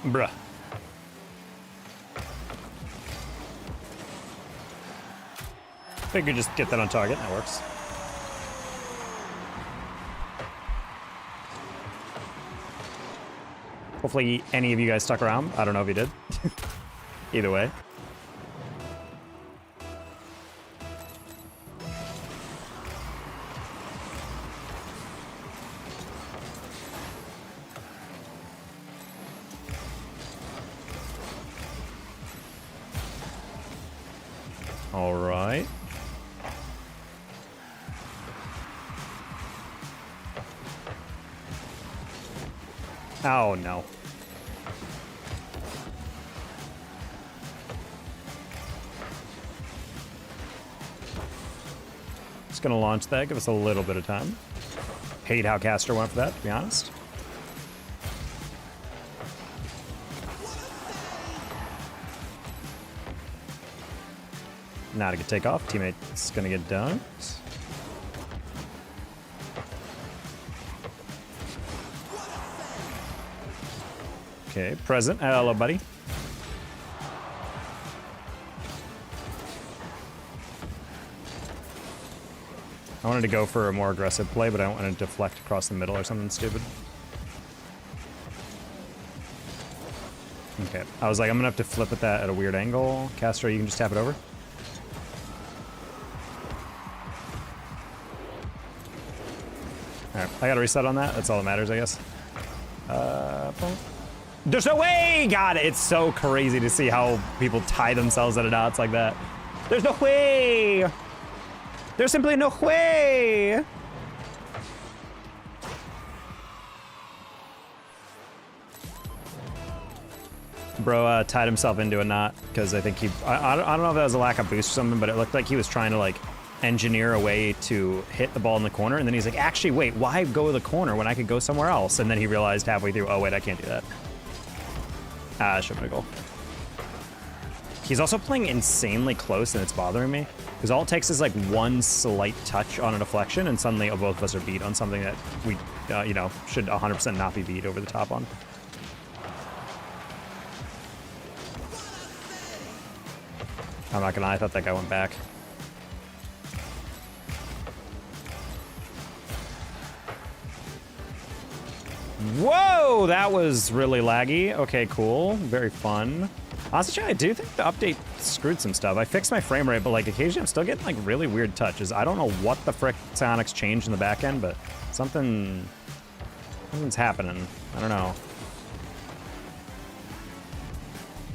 Bruh. Figure just get that on target, that works. Hopefully any of you guys stuck around. I don't know if you did. Either way. All right. Oh, no. Just gonna launch that, give us a little bit of time. Hate how Caster went for that, to be honest. Not a good takeoff. Teammate's gonna get dunked. Okay, present. Hello, buddy. I wanted to go for a more aggressive play, but I don't want to deflect across the middle or something stupid. Okay, I was like, I'm gonna have to flip at that at a weird angle. Castro, you can just tap it over. Alright, I gotta reset on that. That's all that matters, I guess. There's no way! God, it's so crazy to see how people tie themselves at a knots like that. There's no way! There's simply no way! Bro tied himself into a knot because I think I don't know if that was a lack of boost or something, but it looked like he was trying to like engineer a way to hit the ball in the corner, and then he's like, actually, wait, why go to the corner when I could go somewhere else? And then he realized halfway through, oh wait, I can't do that. Ah, should have been a goal. He's also playing insanely close, and it's bothering me because all it takes is like one slight touch on a deflection, and suddenly both of us are beat on something that we, you know, should 100% not be beat over the top on. I'm not gonna lie, I thought that guy went back. Whoa, that was really laggy. Okay, cool. Very fun. Honestly, I do think the update screwed some stuff. I fixed my frame rate, but like occasionally I'm still getting like really weird touches. I don't know what the frick Psionics changed in the back end, but something's happening. I don't know.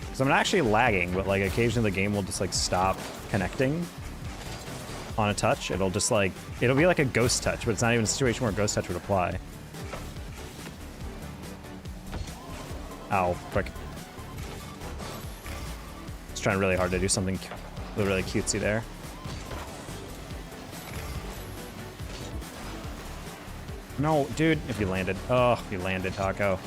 Because I'm not actually lagging, but like occasionally the game will just like stop connecting on a touch. It'll just like, it'll be like a ghost touch, but it's not even a situation where a ghost touch would apply. Ow, quick. Just trying really hard to do something really cutesy there. No, dude, if you landed. Oh, if you landed, Taco.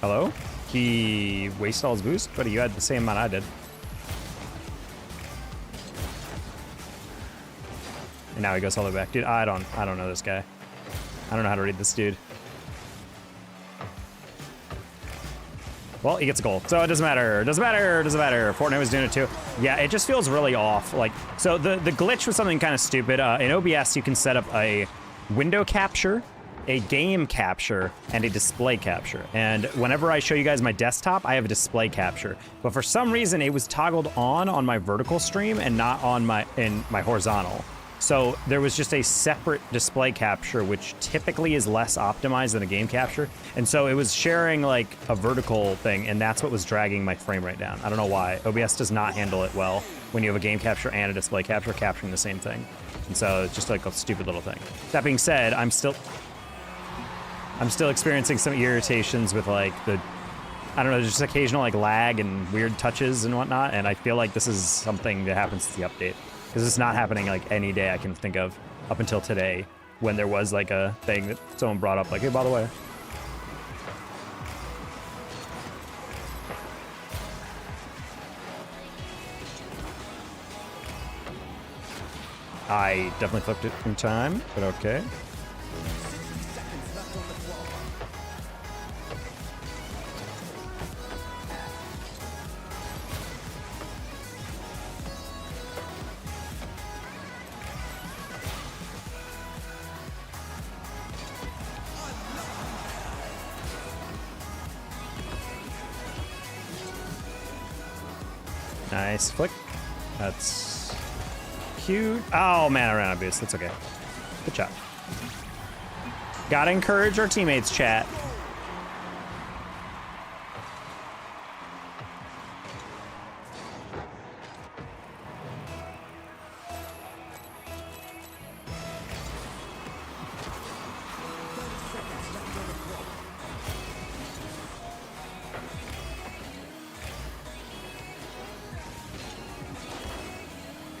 Hello? He wasted all his boost? But you had the same amount I did. And now he goes all the way back. Dude, I don't know this guy. I don't know how to read this dude. Well, he gets a goal. So it doesn't matter. Doesn't matter. Doesn't matter. Fortnite was doing it too. Yeah, it just feels really off. Like, so the glitch was something kind of stupid. In OBS, you can set up a window capture, a game capture, and a display capture. And whenever I show you guys my desktop, I have a display capture. But for some reason, it was toggled on my vertical stream and not on my horizontal. So there was just a separate display capture, which typically is less optimized than a game capture. And so it was sharing like a vertical thing, and that's what was dragging my frame rate down. I don't know why. OBS does not handle it well when you have a game capture and a display capture capturing the same thing. And so it's just like a stupid little thing. That being said, I'm still experiencing some irritations with like the I don't know, there's just occasional like lag and weird touches and whatnot, and I feel like this is something that happens to the update. Because it's not happening like any day I can think of up until today, when there was like a thing that someone brought up like, hey, by the way. I definitely flipped it in time, but okay. Nice flick. That's cute. Oh man, I ran out of boost. That's okay. Good job. Gotta encourage our teammates, chat.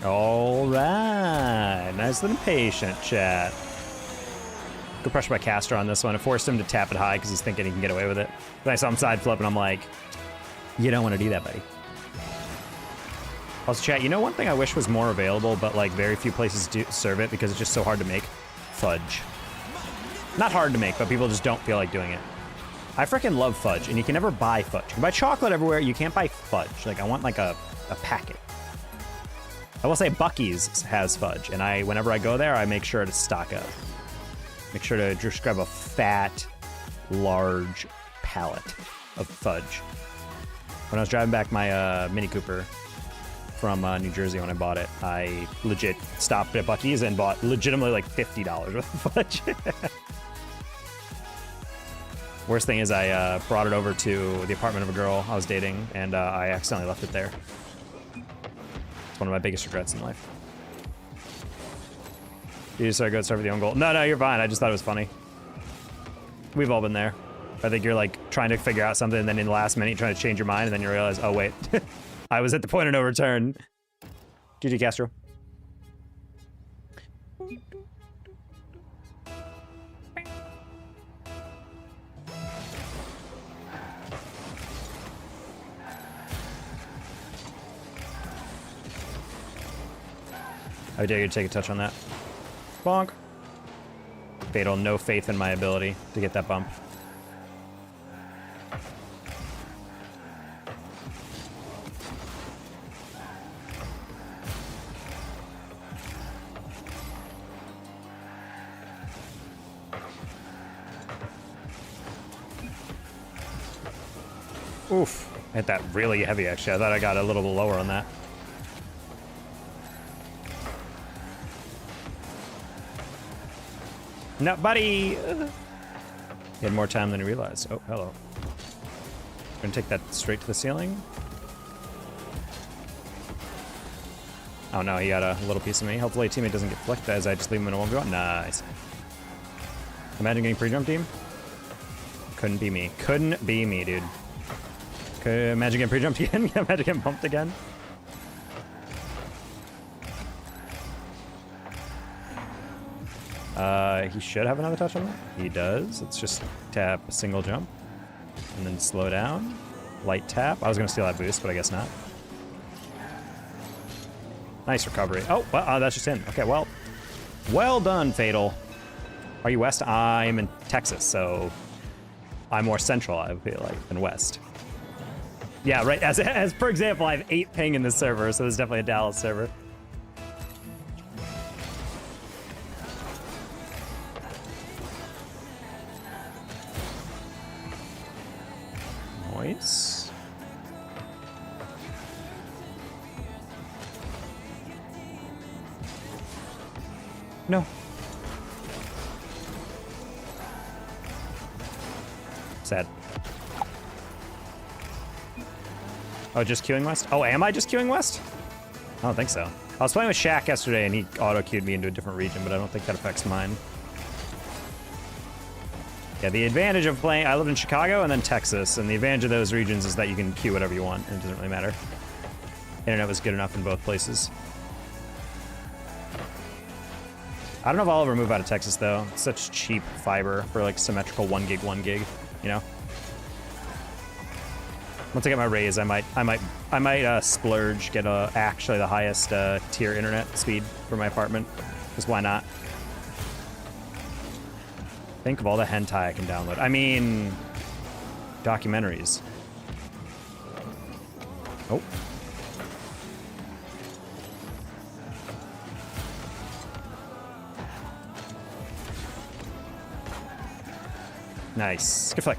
All right, nice and patient, chat. Good pressure by Caster on this one. I forced him to tap it high because he's thinking he can get away with it. Then I saw him side flip, and I'm like, you don't want to do that, buddy. Also, chat, you know one thing I wish was more available, but like very few places do serve it because it's just so hard to make? Fudge. Not hard to make, but people just don't feel like doing it. I freaking love fudge, and you can never buy fudge. You can buy chocolate everywhere, you can't buy fudge. Like, I want like a packet. I will say Buc-ee's has fudge, and whenever I go there, I make sure to stock up. Make sure to just grab a fat, large pallet of fudge. When I was driving back my Mini Cooper from New Jersey when I bought it, I legit stopped at Buc-ee's and bought legitimately like $50 worth of fudge. Worst thing is I brought it over to the apartment of a girl I was dating, and I accidentally left it there. It's one of my biggest regrets in life. You just start for the own goal. No, you're fine. I just thought it was funny. We've all been there. I think you're like trying to figure out something, and then in the last minute you're trying to change your mind, and then you realize, oh wait, I was at the point of no return. GG Castro. I dare you to take a touch on that. Bonk. Fatal, no faith in my ability to get that bump. Oof. I hit that really heavy, actually. I thought I got a little bit lower on that. No, buddy! He had more time than he realized. Oh, hello. Gonna take that straight to the ceiling. Oh no, he got a little piece of me. Hopefully a teammate doesn't get flicked as I just leave him in a 1v1. Nice. Imagine getting pre-jump team. Couldn't be me. Couldn't be me, dude. Imagine getting pre-jumped again. Imagine getting bumped again. He should have another touch on that. He does. Let's just tap a single jump. And then slow down. Light tap. I was going to steal that boost, but I guess not. Nice recovery. Oh, well, that's just in. Okay, well done, Fatal. Are you west? I'm in Texas, so I'm more central, I feel like, than west. Yeah, right. As for example, I have 8 ping in this server, so this is definitely a Dallas server. Nice. No. Sad. Oh, just queuing west? Oh, am I just queuing west? I don't think so. I was playing with Shaq yesterday and he auto-queued me into a different region, but I don't think that affects mine. Yeah, the advantage of playing, I lived in Chicago and then Texas, and the advantage of those regions is that you can queue whatever you want, and it doesn't really matter. Internet was good enough in both places. I don't know if I'll ever move out of Texas though. It's such cheap fiber for like symmetrical 1 gig, you know? Once I get my raise, I might splurge, get actually the highest tier internet speed for my apartment. Because why not? Think of all the hentai I can download. I mean, documentaries. Oh. Nice. Good flick.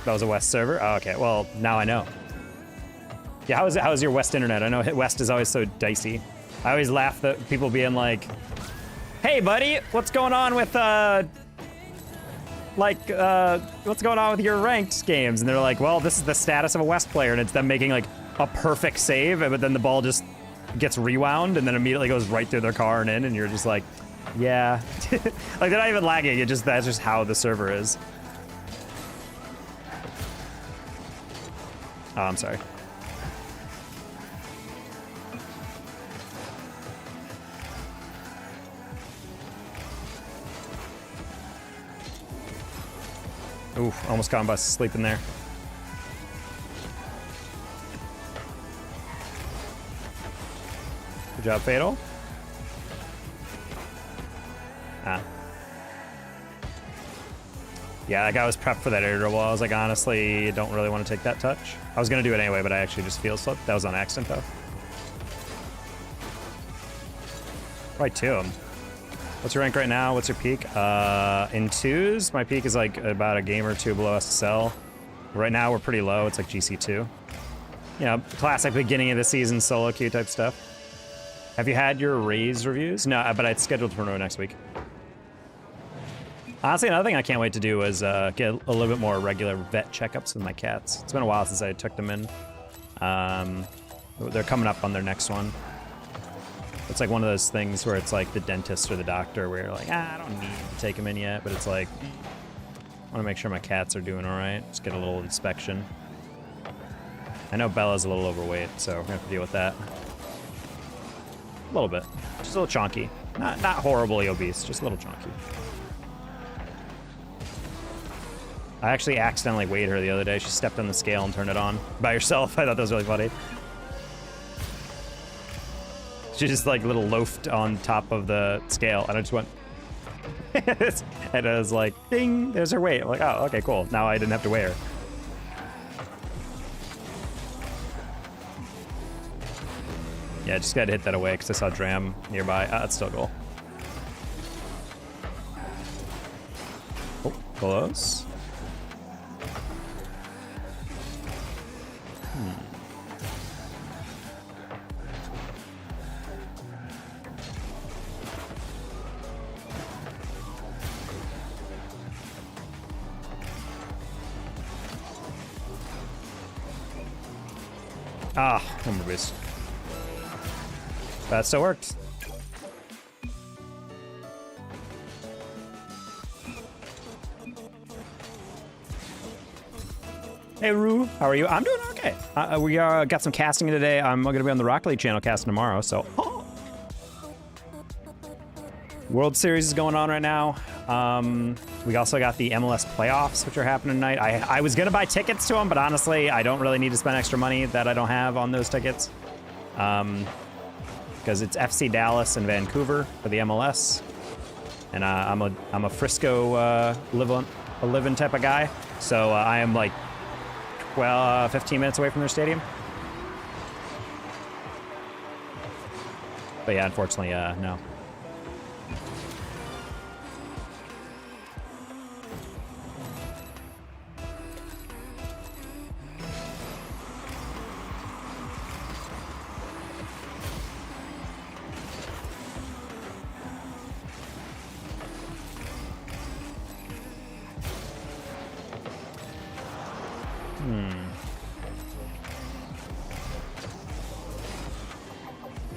That was a West server? Oh, okay, well, now I know. Yeah, how's your West internet? I know West is always so dicey. I always laugh at people being like, hey, buddy, what's going on with, what's going on with your ranked games? And they're like, well, this is the status of a West player, and it's them making, like, a perfect save, but then the ball just gets rewound, and then immediately goes right through their car and in, and you're just like, yeah. Like, they're not even lagging, that's just how the server is. Oh, I'm sorry. Oof, almost got him by sleeping there. Good job, Fatal. Ah. Yeah, that guy was prepped for that air dribble. I was like, honestly, don't really want to take that touch. I was going to do it anyway, but I actually just field slipped. That was on accident, though. Right to him. What's your rank right now? What's your peak? In twos, my peak is like about a game or two below SSL. Right now, we're pretty low. It's like GC2. You know, classic beginning of the season solo queue type stuff. Have you had your raise reviews? No, but I'd scheduled for next week. Honestly, another thing I can't wait to do is get a little bit more regular vet checkups with my cats. It's been a while since I took them in. They're coming up on their next one. It's like one of those things where it's like the dentist or the doctor where you're like, I don't need to take them in yet, but it's like, I want to make sure my cats are doing all right. Just get a little inspection. I know Bella's a little overweight, so we're gonna have to deal with that. A little bit, just a little chonky. Not horribly obese, just a little chonky. I actually accidentally weighed her the other day. She stepped on the scale and turned it on by herself. I thought that was really funny. She just like little loafed on top of the scale, and I just went, and I was like, ding, there's her weight. I'm like, oh, okay, cool. Now I didn't have to weigh her. Yeah, just gotta hit that away because I saw Dram nearby. That's still a goal. Oh, close. Ah, one more boost. That still worked. Hey, Rue, how are you? I'm doing okay. We got some casting today. I'm going to be on the Rocket League channel casting tomorrow, so... Oh. World Series is going on right now. We also got the MLS playoffs, which are happening tonight. I was going to buy tickets to them, but honestly, I don't really need to spend extra money that I don't have on those tickets. Because it's FC Dallas and Vancouver for the MLS. And I'm a Frisco living type of guy. So I am like 15 minutes away from their stadium. But yeah, unfortunately, no.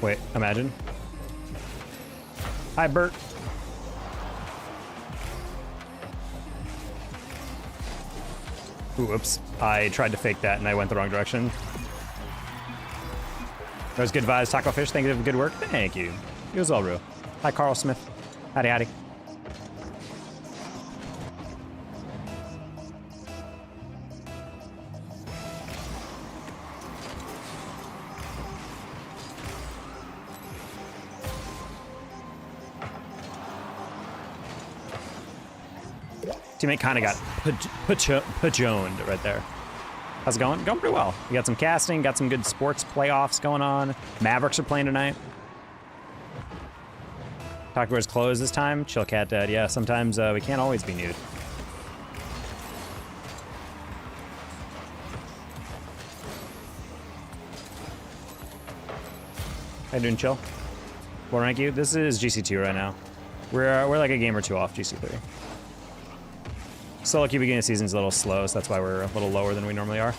Wait, imagine. Hi, Bert. Ooh, oops. I tried to fake that and I went the wrong direction. That was good vibes. Taco Fish, thank you for good work. Thank you. You as well, Rue. Hi, Carl Smith. Howdy, howdy. Teammate kind of got pajoned right there. How's it going? Going pretty well. We got some casting, got some good sports playoffs going on. Mavericks are playing tonight. Taco Bear's closed this time. Chill Cat Dad. Yeah, sometimes we can't always be nude. How you doing, Chill? What rank you? This is GC2 right now. We're like a game or two off GC3. Solo queue beginning of season's a little slow, so that's why we're a little lower than we normally are.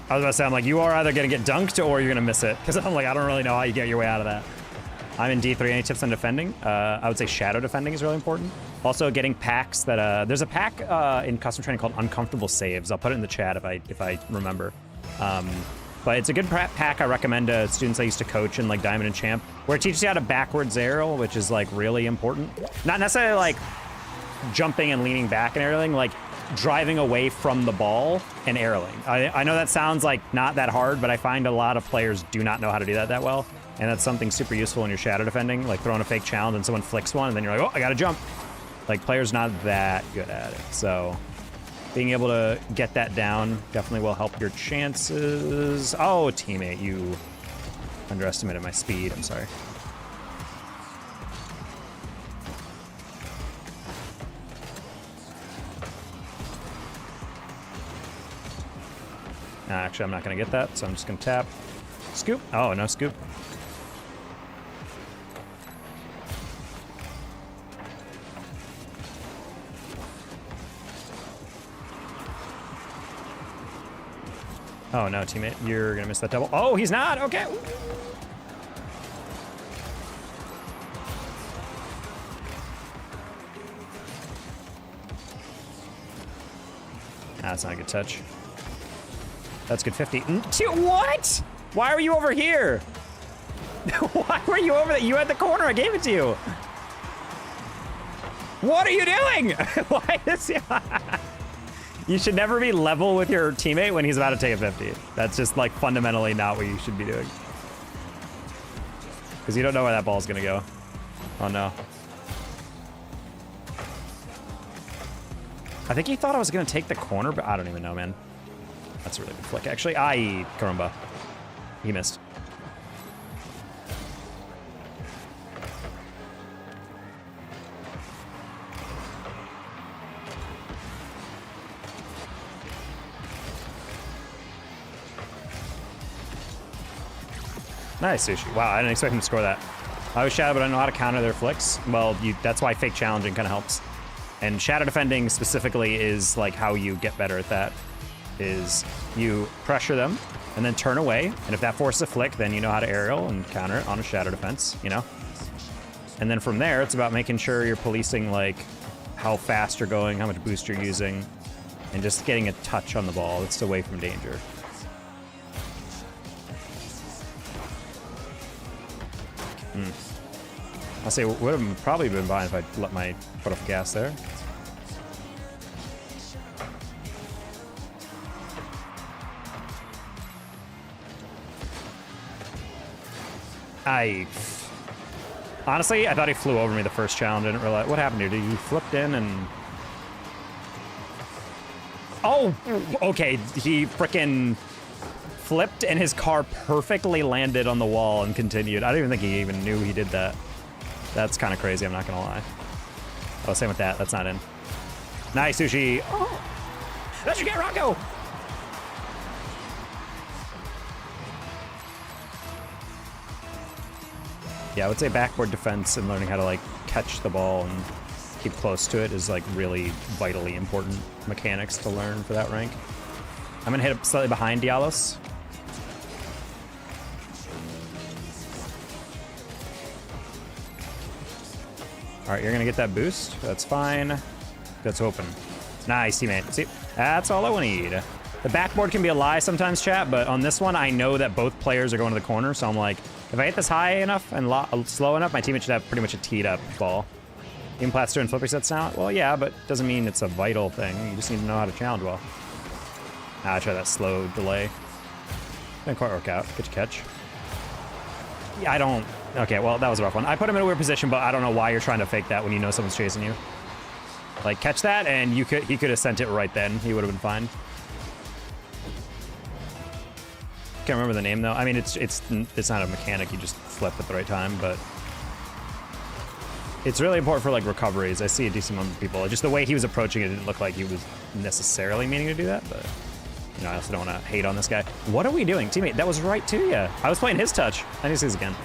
I was about to say, I'm like, you are either gonna get dunked or you're gonna miss it. Because I'm like, I don't really know how you get your way out of that. I'm in D3. Any tips on defending? I would say shadow defending is really important. Also getting packs that, there's a pack in custom training called Uncomfortable Saves. I'll put it in the chat if I remember. But it's a good pack I recommend to students I used to coach in like Diamond and Champ, where it teaches you how to backwards aerial, which is like really important. Not necessarily like jumping and leaning back and everything, like driving away from the ball and aerialing. I know that sounds like not that hard, but I find a lot of players do not know how to do that well. And that's something super useful when you're shadow defending, like throwing a fake challenge and someone flicks one and then you're like, oh, I gotta jump. Like players not that good at it. So being able to get that down definitely will help your chances. Oh, teammate, you underestimated my speed. I'm sorry. Actually, I'm not going to get that, so I'm just going to tap. Scoop. Oh, no scoop. Oh, no, teammate. You're going to miss that double. Oh, he's not. Okay. That's not a good touch. That's good 50. What? Why were you over here? Why were you over there? You had the corner. I gave it to you. What are you doing? Why is he... You should never be level with your teammate when he's about to take a 50. That's just like fundamentally not what you should be doing. Because you don't know where that ball's gonna go. Oh no. I think he thought I was gonna take the corner, but I don't even know, man. That's a really good flick, actually. Aye, Karumba. He missed. Nice, Sushi. Wow, I didn't expect him to score that. I was shadow, but I know how to counter their flicks. Well, that's why fake challenging kind of helps. And shadow defending specifically is like how you get better at that. Is you pressure them and then turn away, and if that forces a flick, then you know how to aerial and counter it on a shadow defense, you know? And then from there, it's about making sure you're policing like how fast you're going, how much boost you're using, and just getting a touch on the ball. It's away from danger. I'll say would have probably been fine if I let my foot off the gas there. Honestly, I thought he flew over me the first challenge. I didn't realize what happened here. Did he flipped in and... Oh, okay. He frickin' flipped and his car perfectly landed on the wall and continued. I don't even think he even knew he did that. That's kind of crazy, I'm not gonna lie. Oh, same with that. That's not in. Nice, Sushi. Oh, let's get Rocco. Yeah, I would say backboard defense and learning how to like catch the ball and keep close to it is like really vitally important mechanics to learn for that rank. I'm gonna hit up slightly behind Dialos. All right, you're gonna get that boost. That's fine. That's open. Nice, teammate. See, that's all I need. The backboard can be a lie sometimes, chat, but on this one, I know that both players are going to the corner, so I'm like, if I hit this high enough and slow enough, my teammate should have pretty much a teed up ball. Even Plat's doing flip resets now? Well, yeah, but doesn't mean it's a vital thing. You just need to know how to challenge well. Ah, try that slow delay. Didn't quite work out. Good catch. Yeah, I don't... Okay, well, that was a rough one. I put him in a weird position, but I don't know why you're trying to fake that when you know someone's chasing you. Like, catch that, and he could have sent it right then. He would have been fine. Can't remember the name, though. I mean, it's not a mechanic. You just flip at the right time, but... It's really important for, like, recoveries. I see a decent number of people. Just the way he was approaching it didn't look like he was necessarily meaning to do that, but... You know, I also don't want to hate on this guy. What are we doing? Teammate, that was right to you. I was playing his touch. I need to see this again.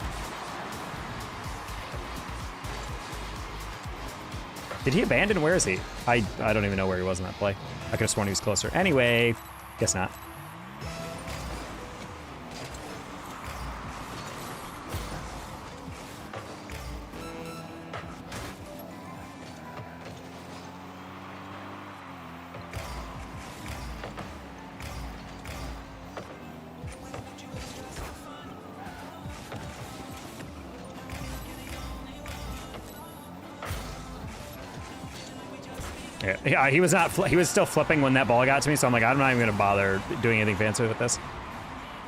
Did he abandon? Where is he? I don't even know where he was in that play. I could have sworn he was closer. Anyway, guess not. Yeah, he was not. He was still flipping when that ball got to me, so I'm like, I'm not even gonna bother doing anything fancy with this.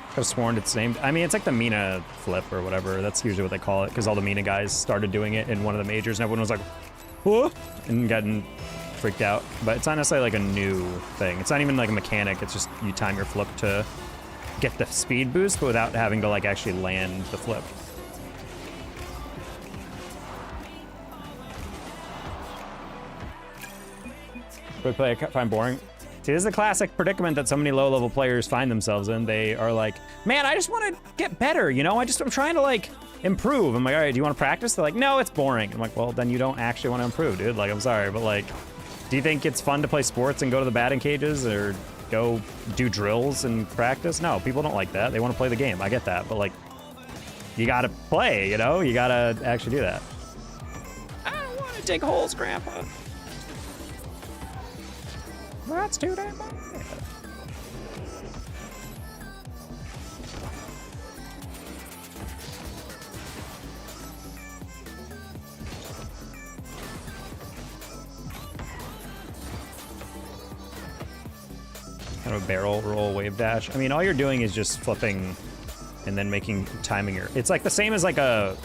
Could have sworn it's named. I mean, it's like the Mina flip or whatever. That's usually what they call it, because all the Mina guys started doing it in one of the majors, and everyone was like, "Whoa," and getting freaked out. But it's not necessarily like a new thing. It's not even like a mechanic. It's just you time your flip to get the speed boost, but without having to like actually land the flip. Play I find boring. See, this is the classic predicament that so many low-level players find themselves in. They are like, man, I just want to get better, you know? I'm trying to, like, improve. I'm like, all right, do you want to practice? They're like, no, it's boring. I'm like, well, then you don't actually want to improve, dude. Like, I'm sorry, but, like, do you think it's fun to play sports and go to the batting cages or go do drills and practice? No, people don't like that. They want to play the game. I get that, but, like, you got to play, you know? You got to actually do that. I don't want to dig holes, Grandpa. That's too damn bad. Kind of a barrel roll wave dash. I mean, all you're doing is just flipping and then timing your. It's like the same as like a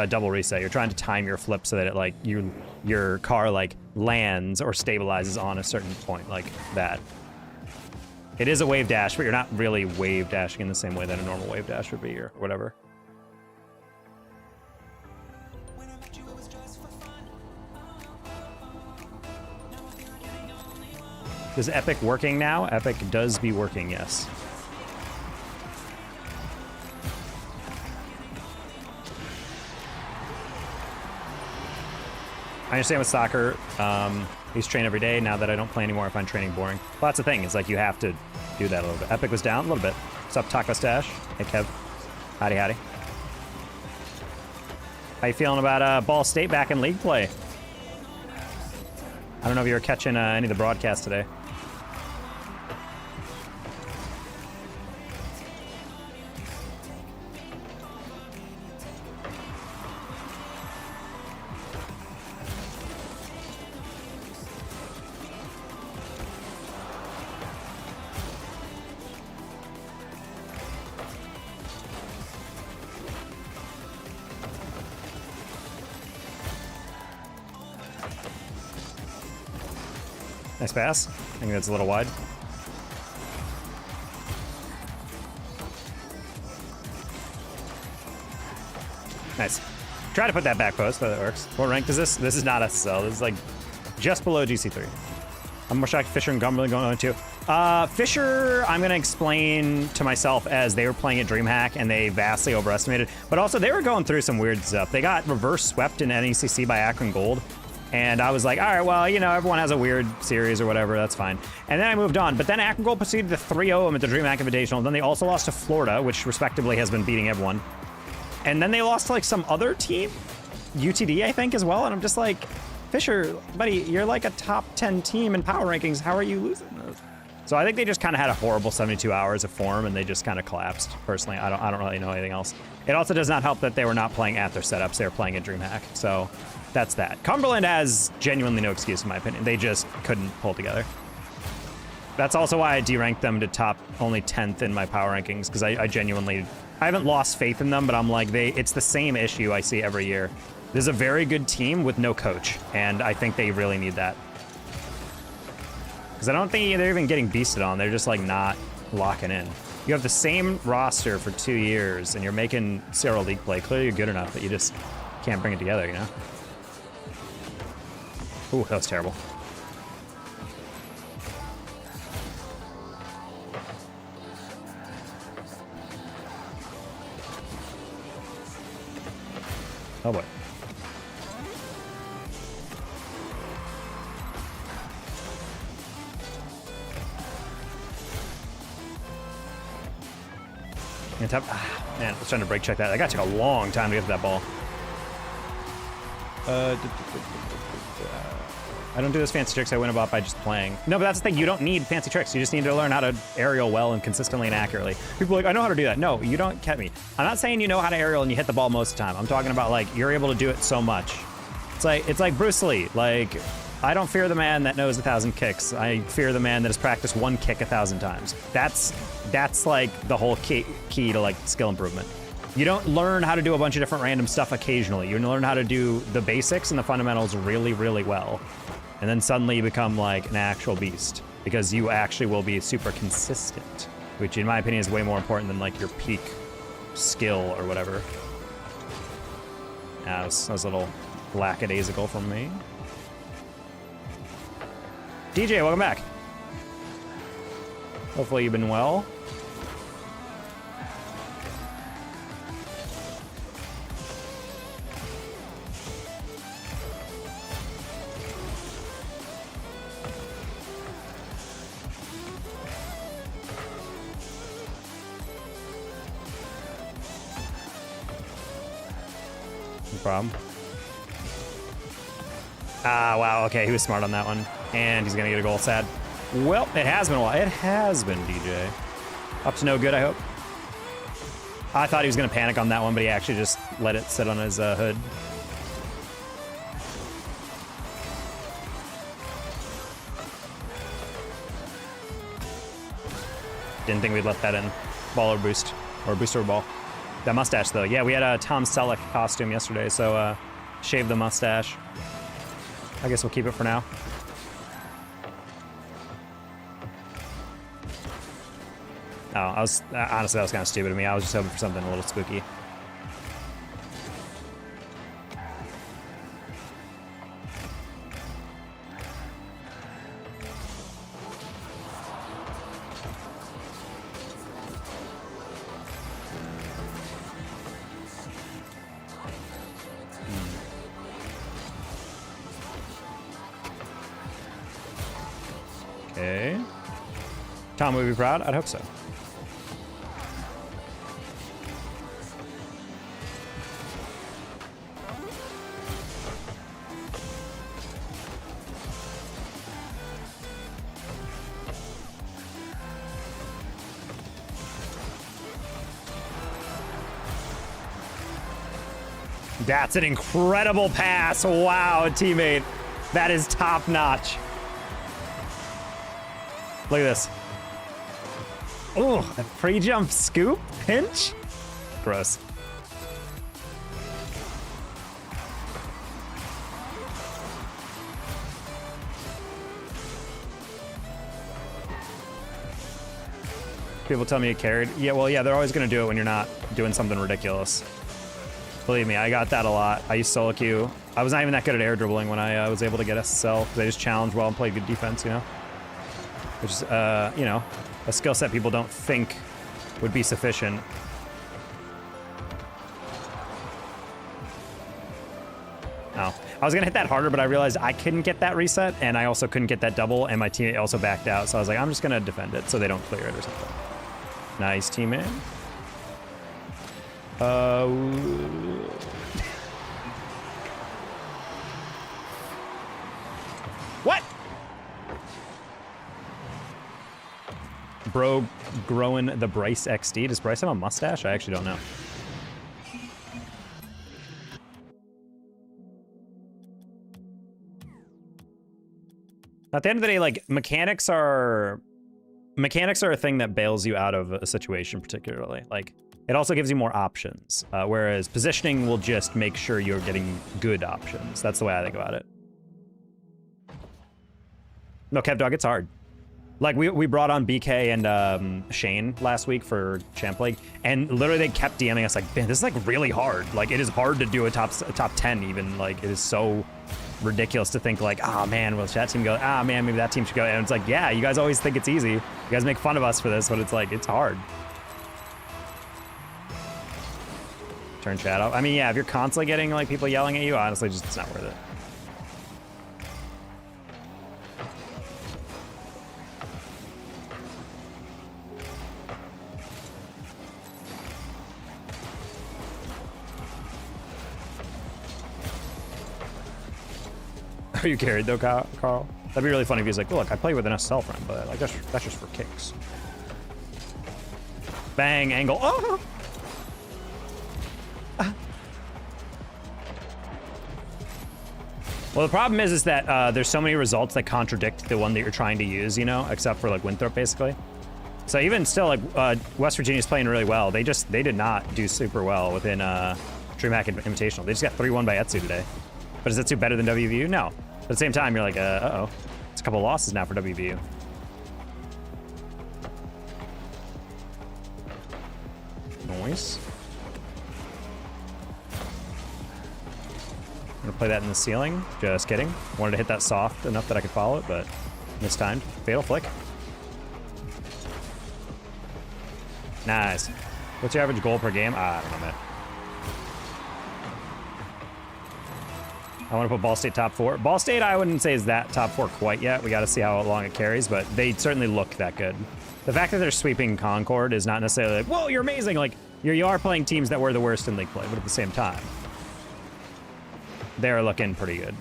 double reset. You're trying to time your flip so that it like your car like lands or stabilizes on a certain point like that. It is a wave dash, but you're not really wave dashing in the same way that a normal wave dash would be or whatever. Is Epic working now? Epic does be working, yes. I understand with soccer, I used to train every day. Now that I don't play anymore, I find training boring. Well, that's the thing, is like you have to do that a little bit. Epic was down a little bit. What's up, Taco Stash? Hey, Kev. Howdy, howdy. How you feeling about Ball State back in league play? I don't know if you were catching any of the broadcasts today. Nice pass. I think that's a little wide. Nice. Try to put that back post, but that works. What rank is this? This is not SSL. This is like just below GC3. I'm more shocked Fisher and Gumberland going on 2. Fisher, I'm going to explain to myself as they were playing at DreamHack and they vastly overestimated, but also they were going through some weird stuff. They got reverse swept in NECC by Akron Gold, and I was like, all right, well, you know, everyone has a weird series or whatever, that's fine. And then I moved on, but then Akron Gold proceeded to 3-0 them at the DreamHack Invitational, and then they also lost to Florida, which respectively has been beating everyone. And then they lost to like some other team, UTD, I think, as well, and I'm just like, Fisher, buddy, you're like a top 10 team in power rankings. How are you losing those? So I think they just kind of had a horrible 72 hours of form, and they just kind of collapsed. Personally, I don't really know anything else. It also does not help that they were not playing at their setups. They were playing at DreamHack. So that's that. Cumberland has genuinely no excuse, in my opinion. They just couldn't pull together. That's also why I deranked them to top only 10th in my power rankings, because I genuinely, I haven't lost faith in them, but I'm like, it's the same issue I see every year. There's a very good team with no coach, and I think they really need that. Because I don't think they're even getting beasted on. They're just like not locking in. You have the same roster for 2 years, and you're making Zero League play. Clearly you're good enough, but you just can't bring it together, you know? Ooh, that was terrible. Oh boy. Man, I was trying to break check that. That guy took a long time to get to that ball. I don't do those fancy tricks I win about by just playing. No, but that's the thing. You don't need fancy tricks. You just need to learn how to aerial well and consistently and accurately. People are like, I know how to do that. No, you don't get me. I'm not saying you know how to aerial and you hit the ball most of the time. I'm talking about like you're able to do it so much. It's like Bruce Lee. Like, I don't fear the man that knows 1,000 kicks. I fear the man that has practiced one kick 1,000 times. That's like the whole key to like skill improvement. You don't learn how to do a bunch of different random stuff occasionally. You learn how to do the basics and the fundamentals really, really well. And then suddenly you become like an actual beast because you actually will be super consistent, which in my opinion is way more important than like your peak skill or whatever. That was a little lackadaisical from me. DJ, welcome back. Hopefully you've been well. No problem. Ah, wow, okay, he was smart on that one. And he's gonna get a goal, sad. Well, it has been a while. It has been, DJ. Up to no good, I hope. I thought he was gonna panic on that one, but he actually just let it sit on his hood. Didn't think we'd let that in. Ball or boost. Or boost or ball. That mustache, though. Yeah, we had a Tom Selleck costume yesterday, so shaved the mustache. I guess we'll keep it for now. Oh, honestly, that was kind of stupid of me. I was just hoping for something a little spooky. Okay. Tom would be proud? I'd hope so. That's an incredible pass. Wow, teammate. That is top notch. Look at this. Oh, a pre-jump scoop pinch? Gross. People tell me you carried. Yeah, well, yeah, they're always going to do it when you're not doing something ridiculous. Believe me, I got that a lot. I used solo queue. I was not even that good at air dribbling when I was able to get SSL because I just challenged well and played good defense, you know? which is, you know, a skill set people don't think would be sufficient. Oh, I was gonna hit that harder, but I realized I couldn't get that reset, and I also couldn't get that double, and my teammate also backed out, so I was like, I'm just gonna defend it so they don't clear it or something. Nice teammate. What? Bro growing the Bryce XD. Does Bryce have a mustache? I actually don't know. At the end of the day, like, mechanics are a thing that bails you out of a situation particularly. Like, it also gives you more options, whereas positioning will just make sure you're getting good options. That's the way I think about it. No, Kev Dog, it's hard. Like, we brought on BK and Shane last week for Champ League, and literally they kept DMing us like, man, this is like really hard. Like, it is hard to do a top 10 even. Like, it is so ridiculous to think like, oh man, will that team go? Ah man, maybe that team should go. And it's like, yeah, you guys always think it's easy. You guys make fun of us for this, but it's like, it's hard. Turn chat off. I mean, yeah, if you're constantly getting like people yelling at you, honestly, just it's not worth it. Are you carried though, Carl? That'd be really funny if he was like, look, I play with an SSL friend, but like that's just for kicks. Bang, angle. Oh! Well, the problem is that there's so many results that contradict the one that you're trying to use, you know, except for like Winthrop, basically. So even still, like West Virginia's playing really well. They did not do super well within DreamHack Invitational. They just got 3-1 by Etsu today. But is Etsu better than WVU? No. But at the same time, you're like, uh-oh. It's a couple losses now for WVU. Nice. I'm gonna play that in the ceiling. Just kidding. Wanted to hit that soft enough that I could follow it, but mistimed. Fatal flick. Nice. What's your average goal per game? I don't know, man. I want to put Ball State top 4. Ball State, I wouldn't say is that top 4 quite yet. We got to see how long it carries, but they certainly look that good. The fact that they're sweeping Concord is not necessarily like, whoa, you're amazing. Like, you are playing teams that were the worst in league play, but at the same time, they're looking pretty good.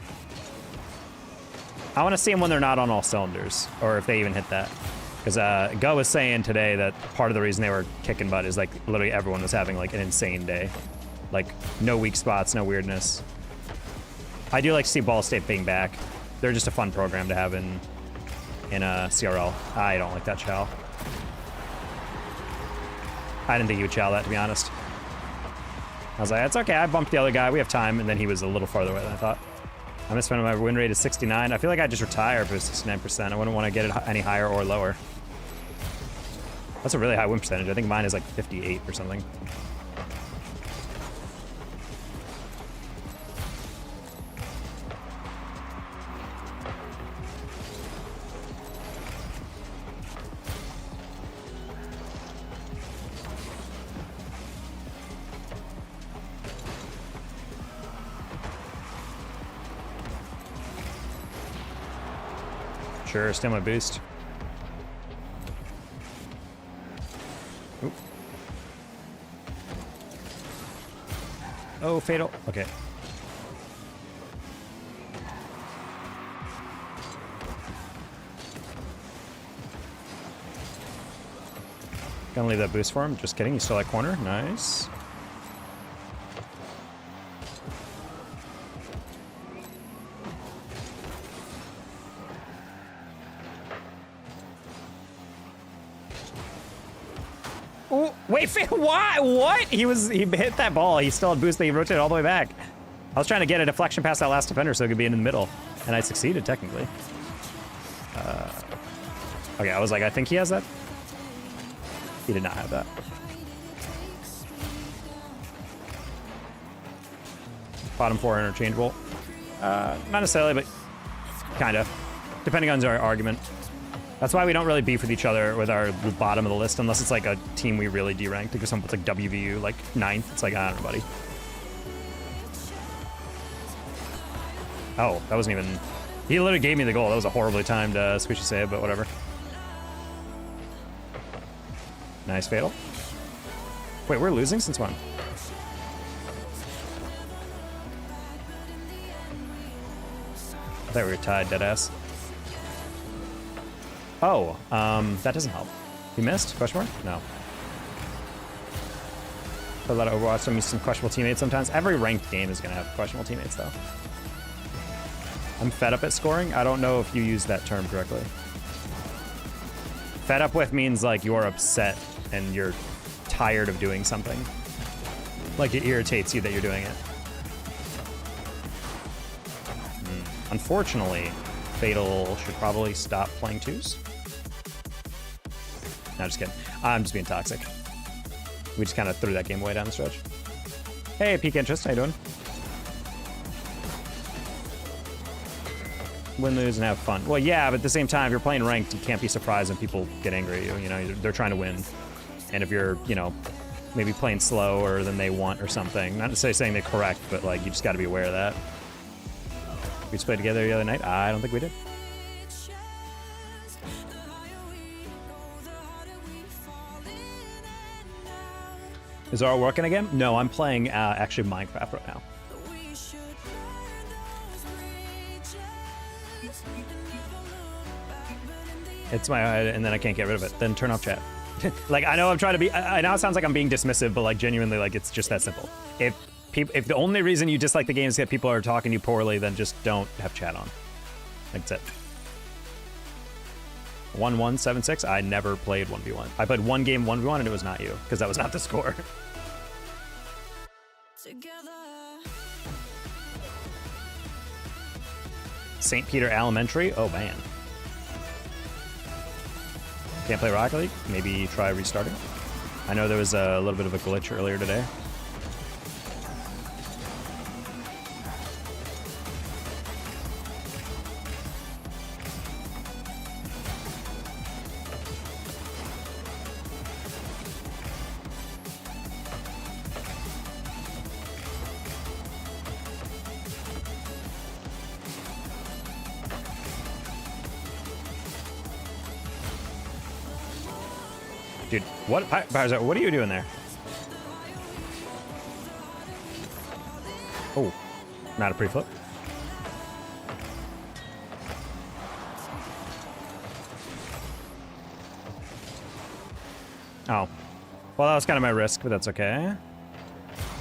I want to see them when they're not on all cylinders, or if they even hit that. Because Go was saying today that part of the reason they were kicking butt is like literally everyone was having like an insane day. Like, no weak spots, no weirdness. I do like to see Ball State being back. They're just a fun program to have in CRL. I don't like that chow. I didn't think he would chow that, to be honest. I was like, it's okay, I bumped the other guy, we have time, and then he was a little farther away than I thought. I'm gonna spend my win rate is 69. I feel like I'd just retire if it was 69%. I wouldn't want to get it any higher or lower. That's a really high win percentage. I think mine is like 58 or something. Sure, still my boost. Oop. Oh, fatal. Okay. Gonna leave that boost for him. Just kidding. He's still at corner. Nice. Wait, why? What? He hit that ball. He still had boost. He rotated all the way back. I was trying to get a deflection past that last defender so it could be in the middle, and I succeeded technically. Okay, I was like, I think he has that. He did not have that. Bottom 4 interchangeable. Not necessarily, but kind of, depending on our argument. That's why we don't really beef with each other with our bottom of the list unless it's like a team we really deranked. Like if someone's like WVU, like 9th, it's like, I don't know, buddy. Oh, that wasn't even... He literally gave me the goal. That was a horribly timed squishy save, but whatever. Nice fatal. Wait, we're losing since when? I thought we were tied, deadass. Oh, that doesn't help. You missed? Question mark? No. A lot of Overwatch, some questionable teammates sometimes. Every ranked game is going to have questionable teammates, though. I'm fed up at scoring. I don't know if you use that term correctly. Fed up with means like you're upset and you're tired of doing something. Like it irritates you that you're doing it. Unfortunately, Fatal should probably stop playing 2s. No, just kidding. I'm just being toxic. We just kind of threw that game away down the stretch. Hey, Peak Interest, how you doing? Win, lose, and have fun. Well, yeah, but at the same time, if you're playing ranked, you can't be surprised when people get angry at you. You know, they're trying to win. And if you're, you know, maybe playing slower than they want or something, not necessarily saying they're correct, but like you just got to be aware of that. We just played together the other night? I don't think we did. Is Zara working again? No, I'm playing actually Minecraft right now. It's my, and then I can't get rid of it. Then turn off chat. Like, I know I'm trying to be, I know it sounds like I'm being dismissive, but like genuinely, like it's just that simple. If the only reason you dislike the game is that people are talking to you poorly, then just don't have chat on. Like, that's it. 1176. I never played 1v1. I played one game 1v1 and it was not you, because that was not the score. St. Peter Elementary. Oh man. Can't play Rocket League? Maybe try restarting. I know there was a little bit of a glitch earlier today. Dude, what are you doing there? Oh, not a pre-flip. Oh. Well, that was kind of my risk, but that's okay.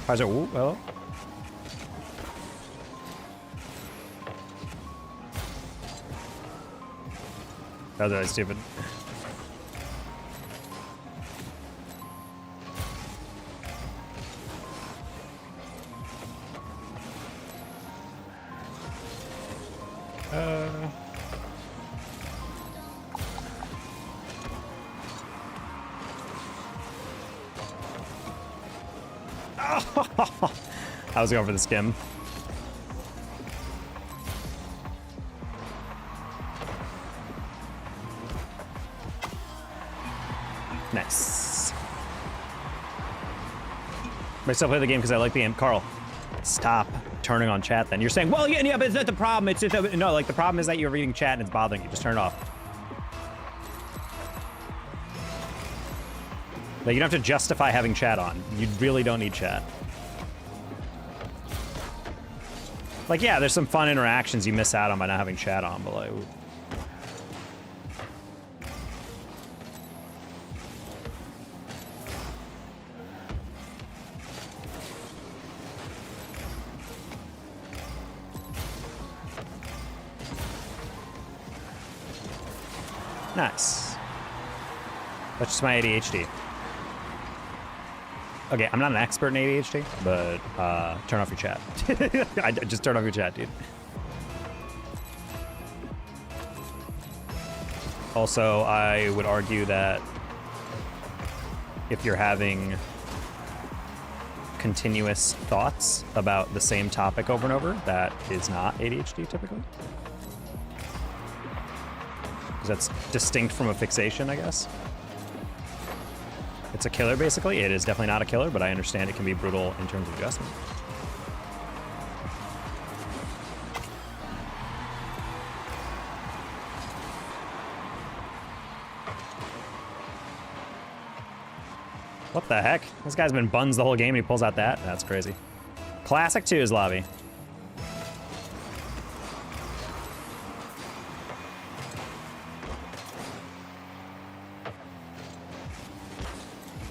Ooh, well. That was really stupid. I was going for the skim. Nice. I still play the game because I like the game. Carl, stop turning on chat then. You're saying, well, yeah, but it's not the problem. It's just, no, like the problem is that you're reading chat and it's bothering you. Just turn it off. Like, you don't have to justify having chat on. You really don't need chat. Like, yeah, there's some fun interactions you miss out on by not having chat on, but like... Ooh. Nice. That's just my ADHD. Okay, I'm not an expert in ADHD, but turn off your chat. Just turn off your chat, dude. Also, I would argue that if you're having continuous thoughts about the same topic over and over, that is not ADHD typically. because that's distinct from a fixation, I guess. It's a killer, basically. It is definitely not a killer, but I understand it can be brutal in terms of adjustment. What the heck? This guy's been buns the whole game and he pulls out that? That's crazy. Classic 2's lobby.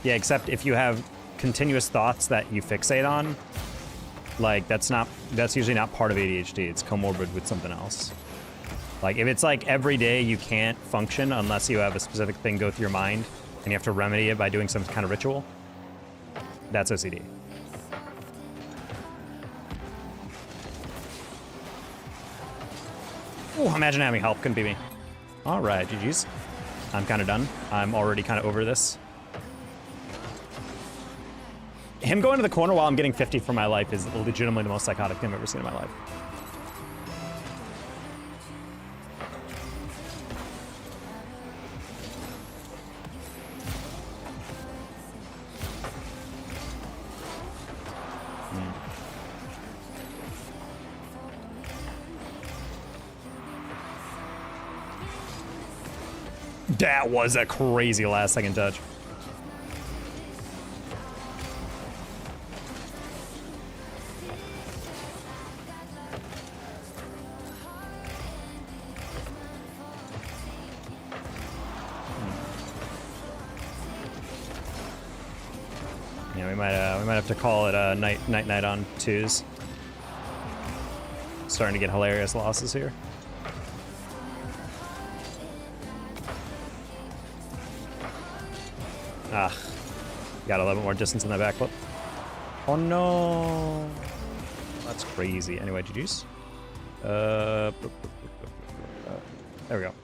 Yeah, except if you have continuous thoughts that you fixate on, like that's usually not part of ADHD. It's comorbid with something else. Like if it's like every day you can't function unless you have a specific thing go through your mind and you have to remedy it by doing some kind of ritual, that's OCD. Oh, imagine having help. Couldn't be me. All right, GG's. I'm kind of done. I'm already kind of over this. Him going to the corner while I'm getting 50 for my life is legitimately the most psychotic thing I've ever seen in my life. That was a crazy last second touch. Yeah, we might have to call it a night on 2s. Starting to get hilarious losses here. Ah, got a little bit more distance in the backflip. Oh no, that's crazy. Anyway, GG's. There we go.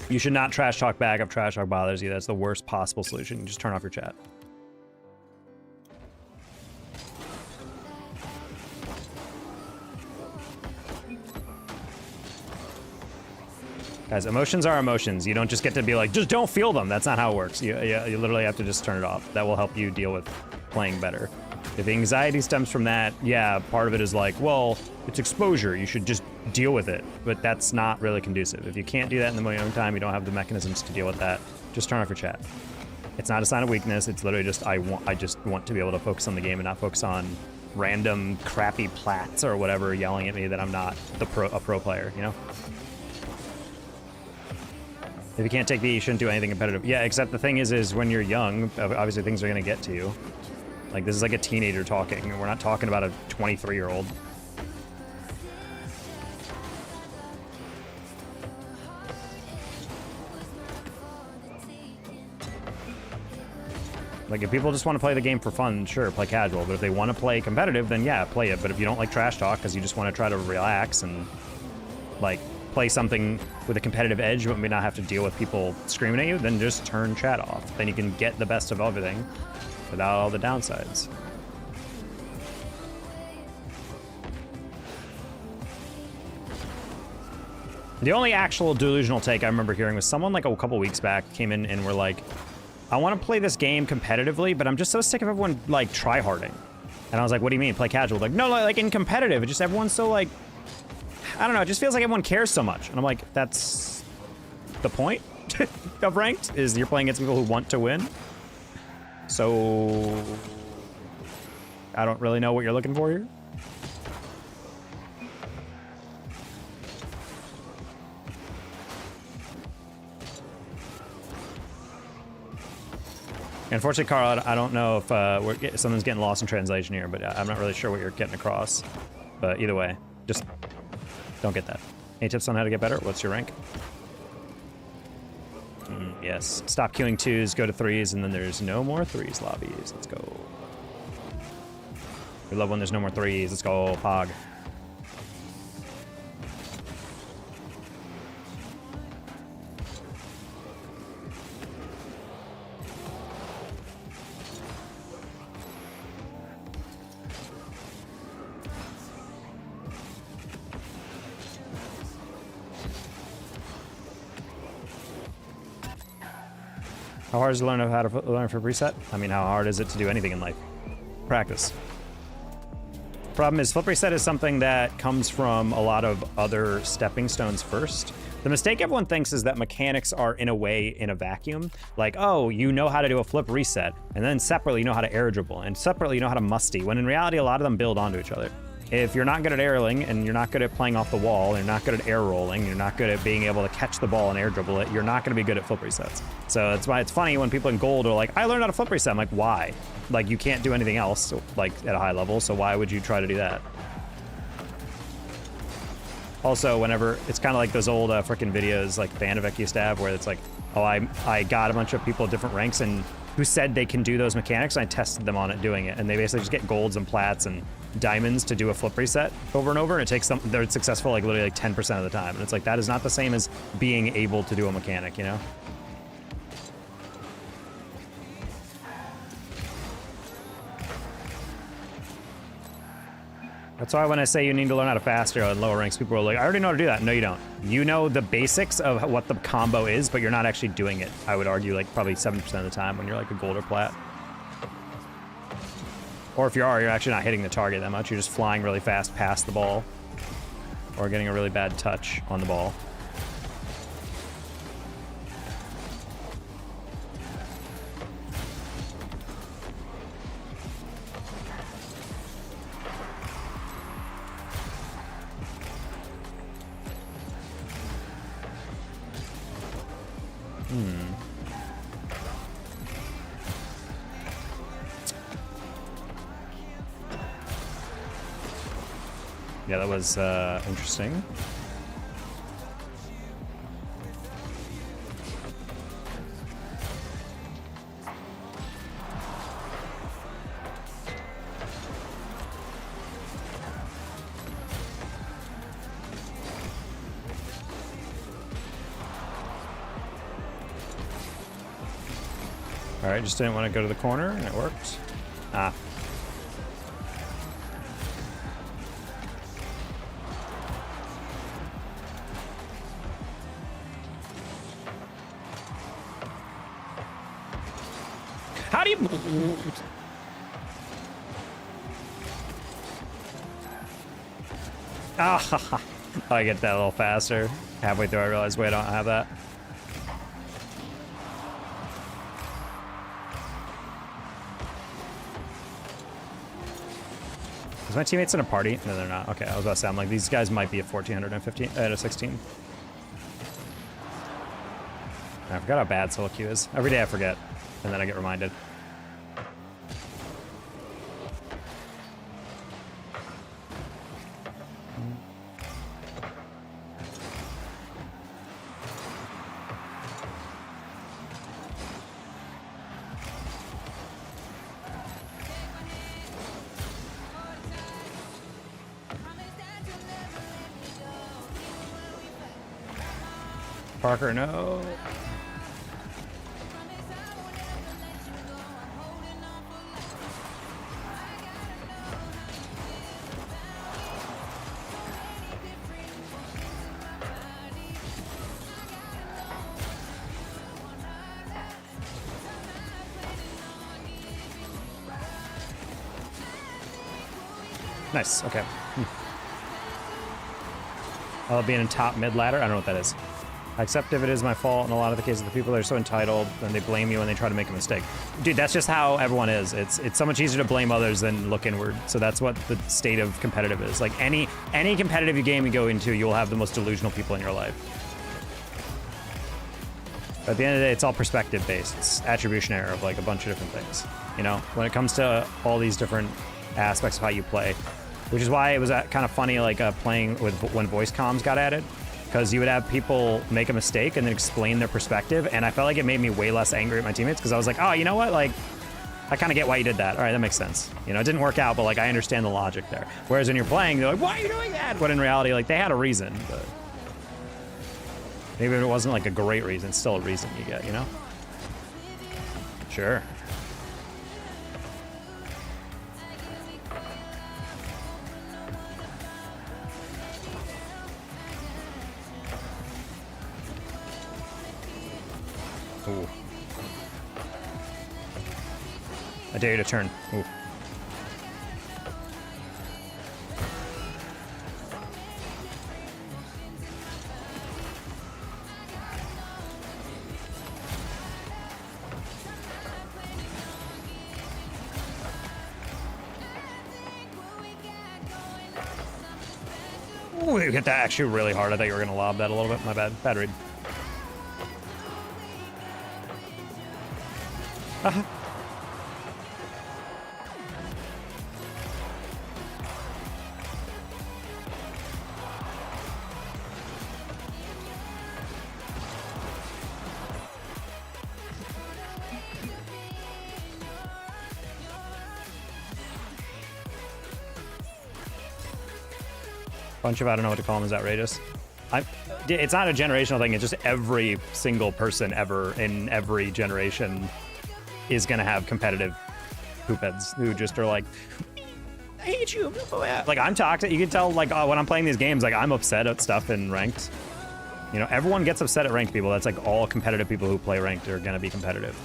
You should not trash talk back if trash talk bothers you. That's the worst possible solution. You just turn off your chat. Guys, emotions are emotions. You don't just get to be like, just don't feel them. That's not how it works. You literally have to just turn it off. That will help you deal with playing better. If anxiety stems from that, yeah, part of it is like, well, it's exposure. You should just deal with it. But that's not really conducive. If you can't do that in the moment of time, you don't have the mechanisms to deal with that, just turn off your chat. It's not a sign of weakness. It's literally just, I just want to be able to focus on the game and not focus on random crappy plats or whatever yelling at me that I'm not a pro player, you know? If you can't take the, you shouldn't do anything competitive. Yeah, except the thing is when you're young, obviously things are gonna get to you. Like, this is like a teenager talking, and we're not talking about a 23-year-old. Like, if people just want to play the game for fun, sure, play casual. But if they want to play competitive, then yeah, play it. But if you don't like trash talk because you just want to try to relax and, like, play something with a competitive edge but may not have to deal with people screaming at you, then just turn chat off. Then you can get the best of everything without all the downsides. The only actual delusional take I remember hearing was someone like a couple weeks back came in and were like, I want to play this game competitively, but I'm just so sick of everyone like tryharding. And I was like, what do you mean, play casual? Like, no, like in competitive, it just everyone's so like, I don't know, it just feels like everyone cares so much. And I'm like, that's the point of ranked, is you're playing against people who want to win. So I don't really know what you're looking for here. Unfortunately, Carl, I don't know if something's getting lost in translation here, but I'm not really sure what you're getting across. But either way, just don't get that. Any tips on how to get better? What's your rank? Yes. Stop queuing 2s, go to 3s, and then there's no more 3s lobbies. Let's go. We love when there's no more 3s. Let's go, Pog. How hard is it to learn how to learn for reset? I mean, how hard is it to do anything in life? Practice. Problem is, flip reset is something that comes from a lot of other stepping stones first. The mistake everyone thinks is that mechanics are, in a way, in a vacuum. Like, oh, you know how to do a flip reset, and then separately you know how to air dribble, and separately you know how to musty, when in reality, a lot of them build onto each other. If you're not good at airling, and you're not good at playing off the wall, and you're not good at air rolling, you're not good at being able to catch the ball and air dribble it, you're not going to be good at flip resets. So that's why it's funny when people in gold are like, I learned how to flip reset. I'm like, why? Like, you can't do anything else, like, at a high level, so why would you try to do that? Also, whenever, it's kind of like those old frickin' videos like Bandavec used to have, where it's like, oh, I got a bunch of people at different ranks and who said they can do those mechanics, and I tested them on it doing it, and they basically just get golds and plats and diamonds to do a flip reset over and over, and it takes them, they're successful like literally like 10% of the time, and it's like, that is not the same as being able to do a mechanic, you know? That's why when I say you need to learn how to faster at lower ranks, people are like, I already know how to do that. No, you don't. You know the basics of what the combo is, but you're not actually doing it. I would argue like probably 70% of the time when you're like a gold or plat. Or if you are, you're actually not hitting the target that much. You're just flying really fast past the ball or getting a really bad touch on the ball. Yeah, that was interesting. All right, just didn't want to go to the corner, and it worked. Ah. How do you... Ah, I get that a little faster. Halfway through, I realized, wait, I don't have that. Is my teammates in a party? No, they're not. Okay, I was about to say, I'm like, these guys might be at 1415, at a 16. I forgot how bad solo queue is. Every day I forget, and then I get reminded. Parker, no. Nice, okay. I'll be in top mid ladder. I don't know what that is. I accept if it is my fault. In a lot of the cases, the people that are so entitled, and they blame you when they try to make a mistake. Dude, that's just how everyone is. It's so much easier to blame others than look inward. So that's what the state of competitive is. Like any competitive game you go into, you'll have the most delusional people in your life. But at the end of the day, it's all perspective based. It's attribution error of like a bunch of different things. You know, when it comes to all these different aspects of how you play, which is why it was kind of funny, like playing with when voice comms got added. Because you would have people make a mistake and then explain their perspective, and I felt like it made me way less angry at my teammates because I was like, oh, you know what? Like, I kind of get why you did that. All right, that makes sense. You know, it didn't work out, but like I understand the logic there. Whereas when you're playing, they're like, why are you doing that? But in reality, like they had a reason. But maybe if it wasn't like a great reason, it's still a reason you get, you know? Sure. Ooh. I dare you to turn. Ooh. Ooh, you hit that actually really hard. I thought you were gonna lob that a little bit. My bad. Bad read. Bunch of I don't know what to call them is outrageous. It's not a generational thing. It's just every single person ever in every generation is gonna have competitive poopheads who just are like, I hate you. Like I'm toxic. You can tell like when I'm playing these games, like I'm upset at stuff in ranked. You know, everyone gets upset at ranked people. That's like all competitive people who play ranked are gonna be competitive.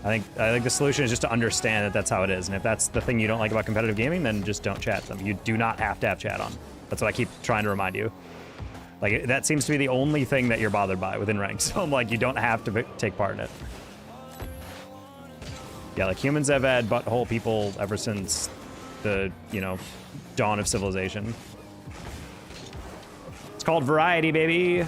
I think the solution is just to understand that that's how it is, and if that's the thing you don't like about competitive gaming, then just don't chat them. You do not have to have chat on. That's what I keep trying to remind you. Like that seems to be the only thing that you're bothered by within ranks. So I'm like, you don't have to take part in it. Yeah, like humans have had butthole people ever since the, you know, dawn of civilization. It's called variety, baby.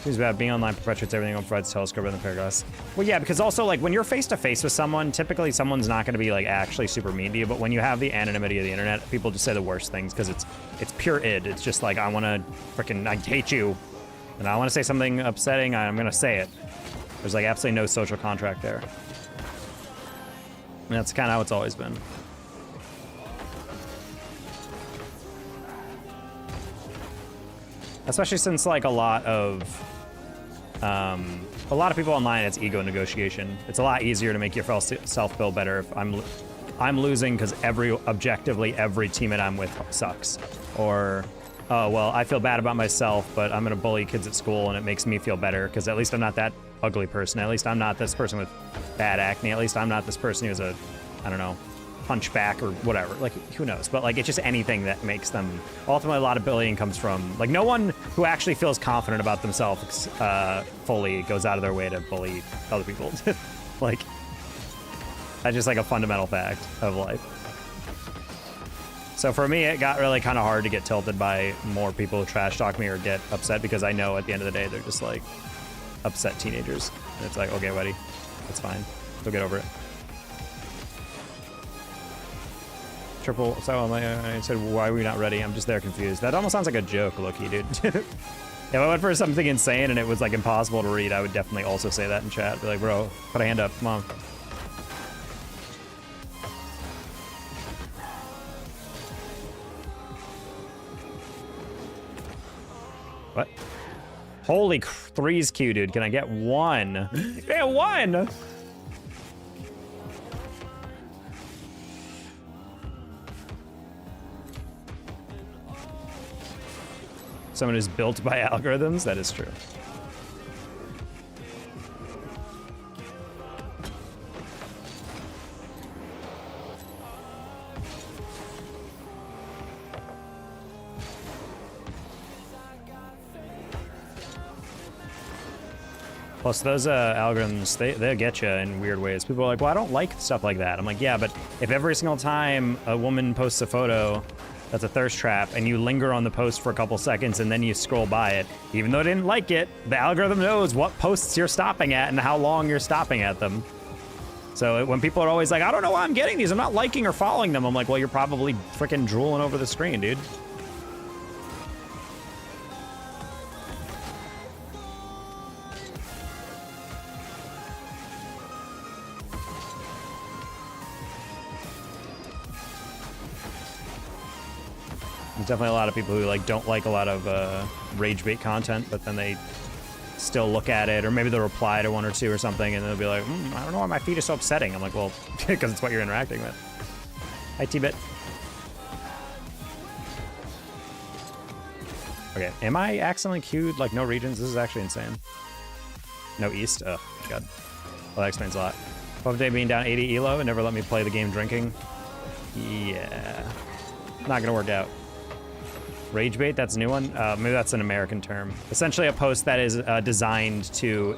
Seems bad. Being online perpetuates everything on Fudge's telescope and the paragraphs. Well, yeah, because also, like, when you're face-to-face with someone, typically someone's not going to be, like, actually super mean to you, but when you have the anonymity of the internet, people just say the worst things, because it's pure id. It's just like, I want to freaking, I hate you, and I want to say something upsetting, I'm going to say it. There's, like, absolutely no social contract there. And that's kind of how it's always been. Especially since, like, a lot of people online, it's ego negotiation. It's a lot easier to make yourself feel better if I'm losing because objectively every teammate I'm with sucks. Or, oh, well, I feel bad about myself, but I'm gonna bully kids at school and it makes me feel better because at least I'm not that ugly person. At least I'm not this person with bad acne. At least I'm not this person who's a, I don't know, hunchback or whatever. Like, who knows? But like, it's just anything that makes them. Ultimately, a lot of bullying comes from like no one who actually feels confident about themselves fully goes out of their way to bully other people. Like, that's just like a fundamental fact of life. So for me, it got really kind of hard to get tilted by more people who trash talk me or get upset because I know at the end of the day they're just like upset teenagers. And it's like, okay, buddy, that's fine. They'll get over it. Triple, so I said, why are we not ready? I'm just there confused. That almost sounds like a joke, low-key, dude. If I went for something insane and it was like impossible to read, I would definitely also say that in chat. Be like, bro, put a hand up, come on. What? Holy threes Q, dude. Can I get one? Yeah, one! Someone who's built by algorithms? That is true. Plus, those algorithms, they'll get you in weird ways. People are like, well, I don't like stuff like that. I'm like, yeah, but if every single time a woman posts a photo that's a thirst trap, and you linger on the post for a couple seconds and then you scroll by it, even though I didn't like it, the algorithm knows what posts you're stopping at and how long you're stopping at them. So when people are always like, I don't know why I'm getting these, I'm not liking or following them, I'm like, well, you're probably freaking drooling over the screen, dude. There's definitely a lot of people who like don't like a lot of rage bait content, but then they still look at it, or maybe they'll reply to one or two or something, and they'll be like, I don't know why my feed is so upsetting. I'm like, well, because it's what you're interacting with. Hi, T-Bit. Okay, am I accidentally queued like no regions? This is actually insane. No East? Oh, God. Well, that explains a lot. Pub Day being down 80 elo and never let me play the game drinking. Yeah. Not gonna work out. Rage bait, that's a new one? Maybe that's an American term. Essentially a post that is designed to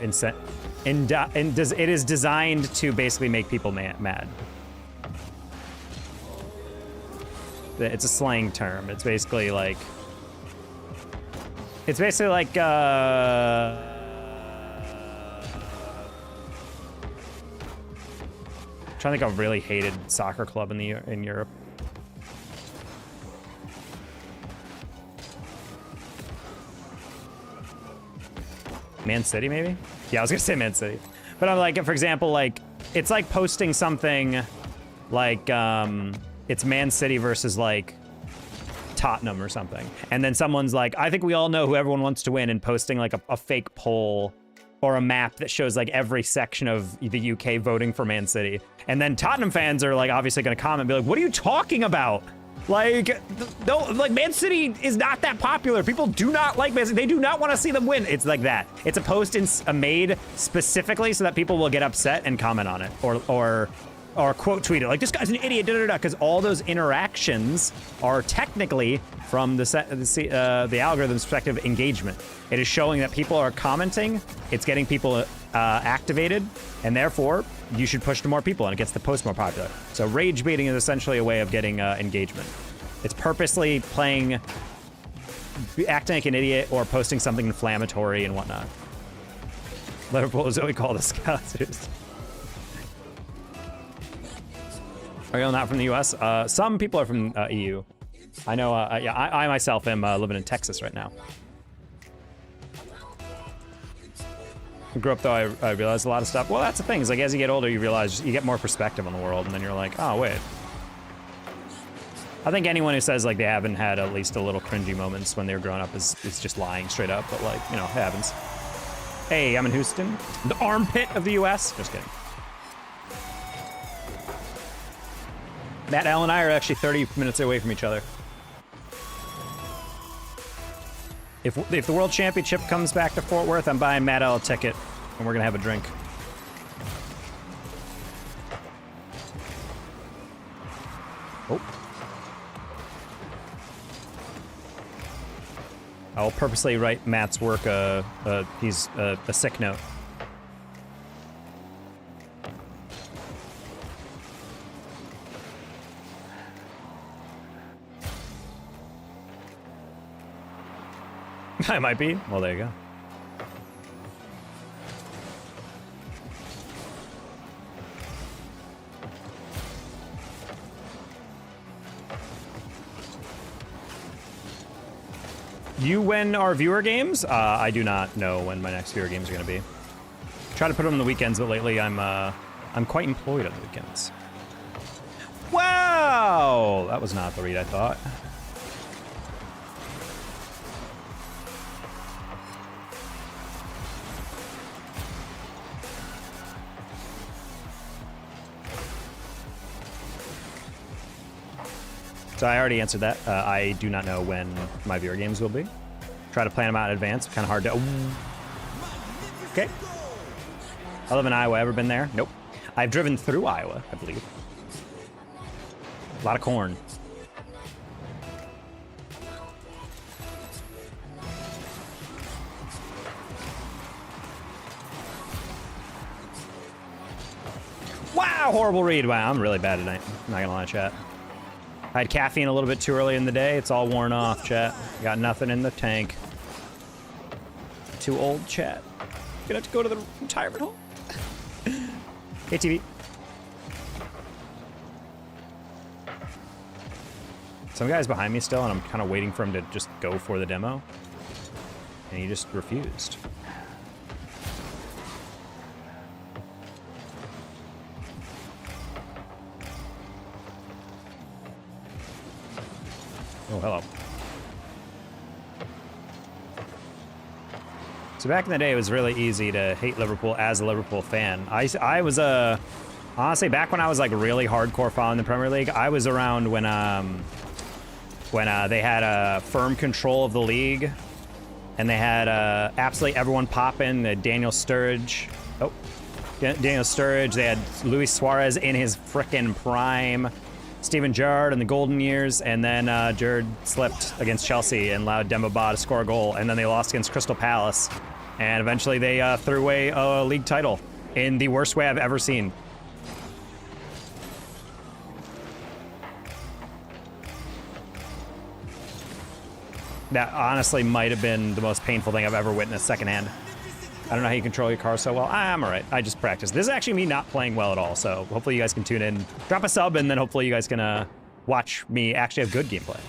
it is designed to basically make people mad. It's a slang term. It's basically like... It's basically like, trying to think of a really hated soccer club in Europe. Man City, maybe? Yeah, I was gonna say Man City. But I'm like, for example, like, it's like posting something like, it's Man City versus like Tottenham or something. And then someone's like, I think we all know who everyone wants to win, and posting like a fake poll or a map that shows like every section of the UK voting for Man City. And then Tottenham fans are like obviously gonna comment and be like, what are you talking about? Like, no, like Man City is not that popular. People do not like Man City. They do not want to see them win. It's like that. It's a post made specifically so that people will get upset and comment on it or quote tweet it. Like, this guy's an idiot, because all those interactions are technically from the algorithm's perspective engagement. It is showing that people are commenting. It's getting people activated, and therefore you should push to more people, and it gets the post more popular. So rage baiting is essentially a way of getting engagement. It's purposely acting like an idiot or posting something inflammatory and whatnot. Liverpool is what we call the Scousers. Are you not from the US? Some people are from EU. I know, yeah, I myself am living in Texas right now. I grew up though, I realized a lot of stuff. Well, that's the thing, is like as you get older, you realize you get more perspective on the world, and then you're like, oh, wait. I think anyone who says like they haven't had at least a little cringy moments when they were growing up is just lying straight up, but like, you know, it happens. Hey, I'm in Houston, the armpit of the US. Just kidding. Matt, Al, and I are actually 30 minutes away from each other. If the World Championship comes back to Fort Worth, I'm buying Matt Al a ticket, and we're gonna have a drink. Oh. I'll purposely write Matt's work, he's a sick note. I might be. Well, there you go. You win our viewer games? I do not know when my next viewer games are going to be. Try to put them on the weekends, but lately I'm quite employed on the weekends. Wow! That was not the read I thought. So I already answered that. I do not know when my viewer games will be. Try to plan them out in advance. Kind of hard to... Okay. I live in Iowa. Ever been there? Nope. I've driven through Iowa, I believe. A lot of corn. Wow, horrible read. Wow, I'm really bad tonight. I'm not gonna lie, chat. I had caffeine a little bit too early in the day. It's all worn off, chat. Got nothing in the tank. Too old, chat. Gonna have to go to the retirement home. Hey, TV. Some guy's behind me still, and I'm kind of waiting for him to just go for the demo. And he just refused. Oh, hello. So back in the day, it was really easy to hate Liverpool as a Liverpool fan. I was honestly, back when I was like really hardcore following the Premier League, I was around when they had a firm control of the league And they had absolutely everyone popping. Daniel Sturridge. Oh, Daniel Sturridge. They had Luis Suarez in his frickin' prime. Steven Gerrard in the golden years. And then Gerrard slipped against Chelsea and allowed Demba Ba to score a goal. And then they lost against Crystal Palace. And eventually they threw away a league title in the worst way I've ever seen. That honestly might have been the most painful thing I've ever witnessed secondhand. I don't know how you control your car so well. I'm all right. I just practice. This is actually me not playing well at all, so hopefully you guys can tune in. Drop a sub, and then hopefully you guys can watch me actually have good gameplay.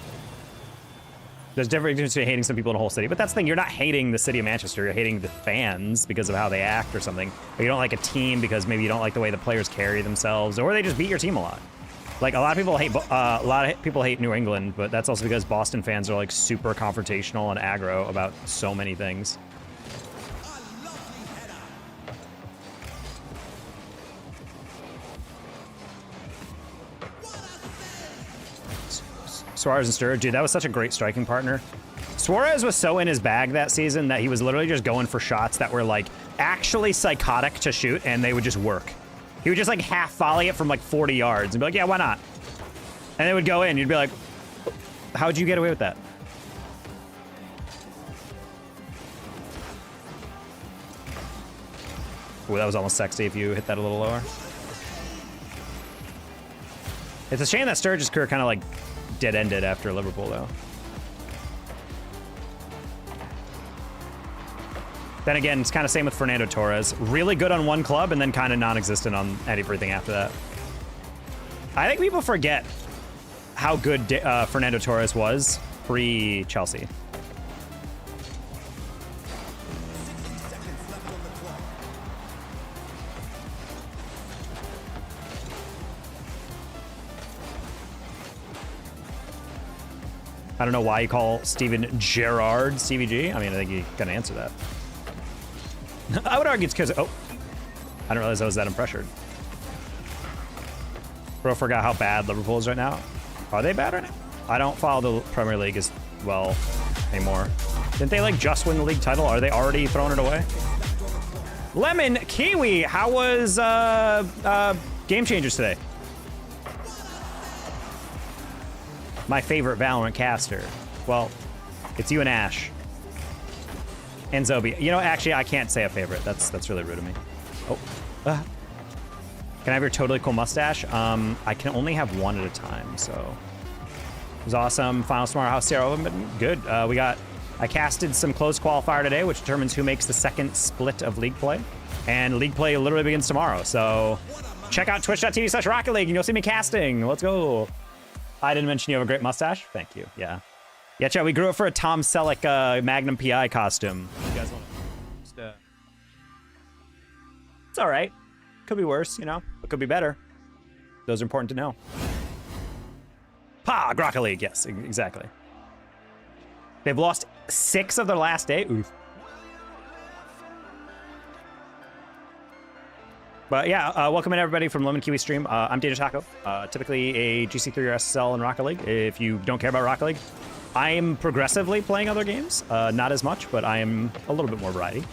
There's a difference between hating some people in a whole city, but that's the thing. You're not hating the city of Manchester. You're hating the fans because of how they act or something. Or you don't like a team because maybe you don't like the way the players carry themselves, or they just beat your team a lot. Like a lot of people hate New England, but that's also because Boston fans are like super confrontational and aggro about so many things. Suarez and Sturridge, dude, that was such a great striking partner. Suarez was so in his bag that season that he was literally just going for shots that were like actually psychotic to shoot, and they would just work. He would just like half volley it from like 40 yards and be like, yeah, why not? And it would go in. You'd be like, how'd you get away with that? Ooh, that was almost sexy if you hit that a little lower. It's a shame that Sturridge's career kind of like dead-ended after Liverpool, though. Then again, it's kind of same with Fernando Torres. Really good on one club and then kind of non-existent on everything after that. I think people forget how good Fernando Torres was pre-Chelsea. I don't know why you call Steven Gerrard CVG. I mean, I think you can answer that. I would argue it's because, oh, I didn't realize I was that unpressured. Bro forgot how bad Liverpool is right now. Are they bad right now? I don't follow the Premier League as well anymore. Didn't they like just win the league title? Are they already throwing it away? Lemon Kiwi, how was Game Changers today? My favorite Valorant caster. Well, it's you and Ash. And Zobi. You know, actually, I can't say a favorite. That's really rude of me. Oh. Can I have your totally cool mustache? I can only have one at a time, so. It was awesome. Finals tomorrow, how's Sarah Oven? But good. I casted some closed qualifier today, which determines who makes the second split of League Play. And League Play literally begins tomorrow, so check out twitch.tv/Rocket League and you'll see me casting. Let's go. I didn't mention you have a great mustache. Thank you. Yeah. Yeah, chat, we grew up for a Tom Selleck Magnum PI costume. You guys want to it's all right. Could be worse, you know. It could be better. Those are important to know. Pa, Rocket League. Yes, exactly. They've lost 6 of their last 8. Oof. But yeah, welcome in everybody from Lemon Kiwi Stream. I'm Data Taco, typically a GC3 or SSL in Rocket League. If you don't care about Rocket League, I am progressively playing other games. Not as much, but I am a little bit more variety.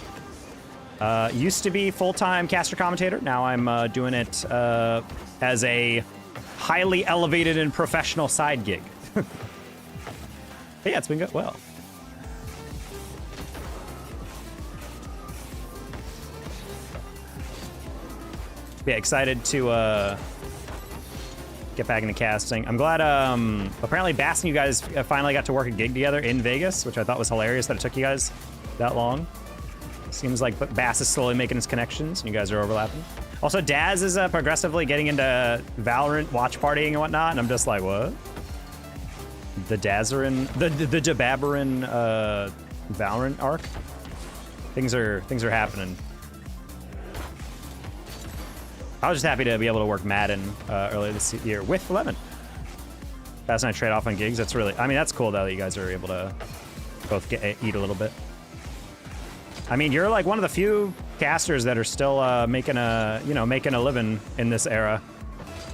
Used to be full-time caster commentator. Now I'm doing it as a highly elevated and professional side gig. But yeah, it's been good. Well. Yeah, excited to get back into casting. I'm glad, apparently Bass and you guys finally got to work a gig together in Vegas, which I thought was hilarious that it took you guys that long. Seems like Bass is slowly making his connections and you guys are overlapping. Also, Daz is progressively getting into Valorant watch partying and whatnot, and I'm just like, what? The Dazarin, the Dababarin Valorant arc? Things are happening. I was just happy to be able to work Madden earlier this year with Lemon. Bass and I trade off on gigs. That's really, I mean, that's cool though that you guys are able to both eat a little bit. I mean, you're like one of the few casters that are still making a living in this era.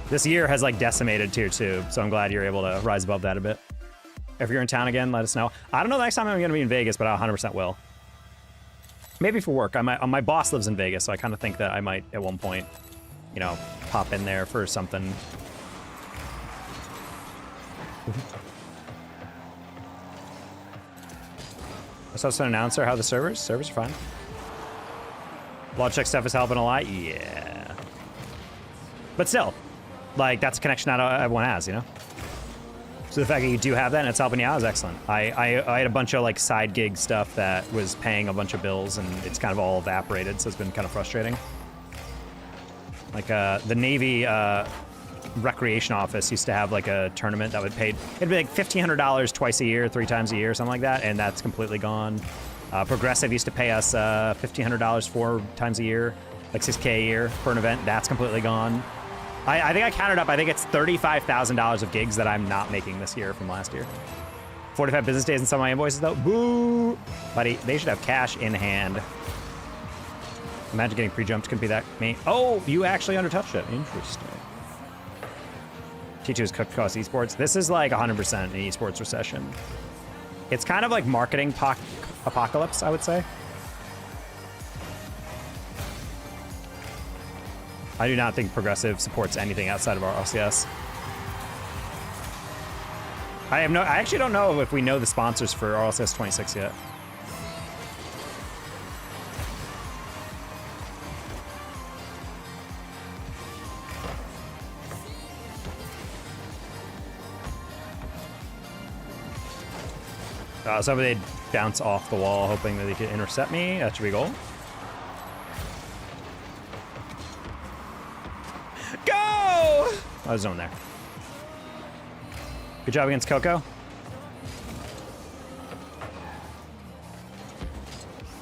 This year has like decimated tier 2, so I'm glad you're able to rise above that a bit. If you're in town again, let us know. I don't know the next time I'm going to be in Vegas, but I 100% will. Maybe for work. My boss lives in Vegas, so I kind of think that I might, at one point, you know, pop in there for something. I saw an announcer. How the servers? Servers are fine. Logitech stuff is helping a lot. Yeah. But still, like, that's a connection not everyone has, you know? So the fact that you do have that and it's helping you out is excellent. I had a bunch of, like, side gig stuff that was paying a bunch of bills, and it's kind of all evaporated, so it's been kind of frustrating. Like, the Navy recreation office used to have, like, a tournament that would pay, it'd be like $1,500 twice a year, 3 times a year, something like that, and that's completely gone. Progressive used to pay us $1,500 4 times a year, like $6K a year for an event. That's completely gone. I think I counted up, I think it's $35,000 of gigs that I'm not making this year from last year. 45 business days in some of my invoices, though. Boo! Buddy, they should have cash in hand. Imagine getting pre-jumped couldn't be that me. Oh, you actually undertouched it. Interesting. T2 is cooked cost esports. This is like 100% an esports recession. It's kind of like marketing apocalypse, I would say. I do not think Progressive supports anything outside of our LCS. I actually don't know if we know the sponsors for RLCS 26 yet. So they'd bounce off the wall, hoping that they could intercept me. That should be a goal. Go! I was zone there. Good job against Coco.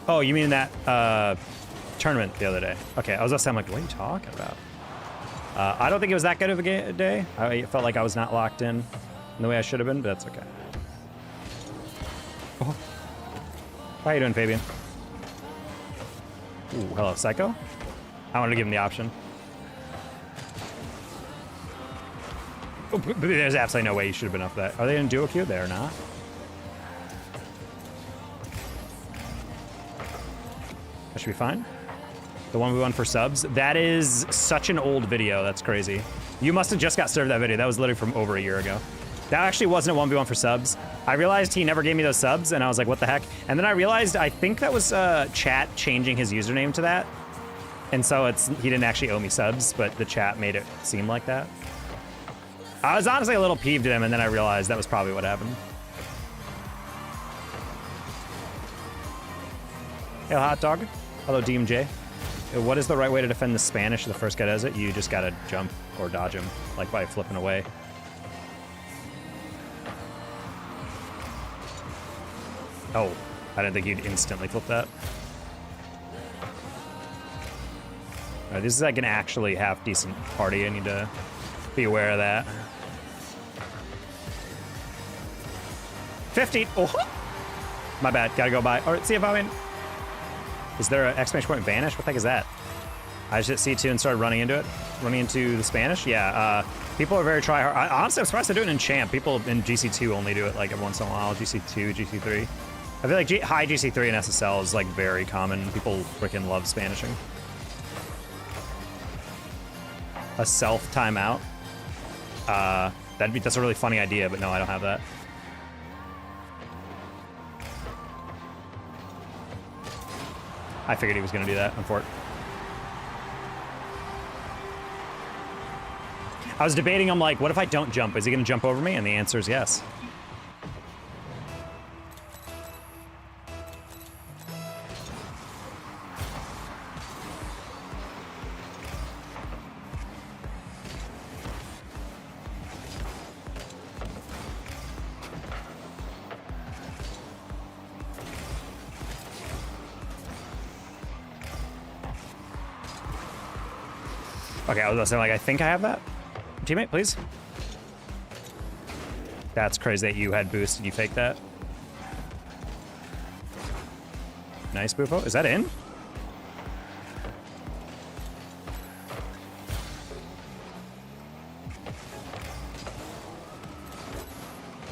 Oh, you mean that tournament the other day? Okay, I was just saying, like, what are you talking about? I don't think it was that good of a day. I felt like I was not locked in the way I should have been, but that's okay. Oh. How you doing, Fabian? Ooh, hello, Psycho. I wanted to give him the option. Oh, but there's absolutely no way you should have been up for that. Are they in duo queue? They're not. That should be fine. The 1v1 for subs. That is such an old video. That's crazy. You must have just got served that video. That was literally from over a year ago. That actually wasn't a 1v1 for subs. I realized he never gave me those subs, and I was like, what the heck? And then I realized, I think that was chat changing his username to that. And so he didn't actually owe me subs, but the chat made it seem like that. I was honestly a little peeved at him, and then I realized that was probably what happened. Hey, hot dog. Hello, DMJ. What is the right way to defend the Spanish if the first guy does it? You just gotta jump or dodge him, like by flipping away. Oh, I didn't think you'd instantly flip that. All right, this is like an actually half decent party. I need to be aware of that. 50. Oh, my bad. Gotta go by. All right, see if I'm in. Is there an exclamation point vanish? What the heck is that? I just hit C2 and started running into it. Running into the Spanish? Yeah, people are very try-hard. Honestly, I'm surprised they do it in Champ. People in GC2 only do it like every once in a while. GC2, GC3. I feel like high GC3 and SSL is like very common. People freaking love Spanishing. A self timeout. That's a really funny idea, but no, I don't have that. I figured he was going to do that, unfortunately. I was debating, I'm like, what if I don't jump? Is he going to jump over me? And the answer is yes. Okay, I was saying, like, I think I have that. Teammate, please. That's crazy that you had boost and you faked that. Nice, Bufo. Is that in?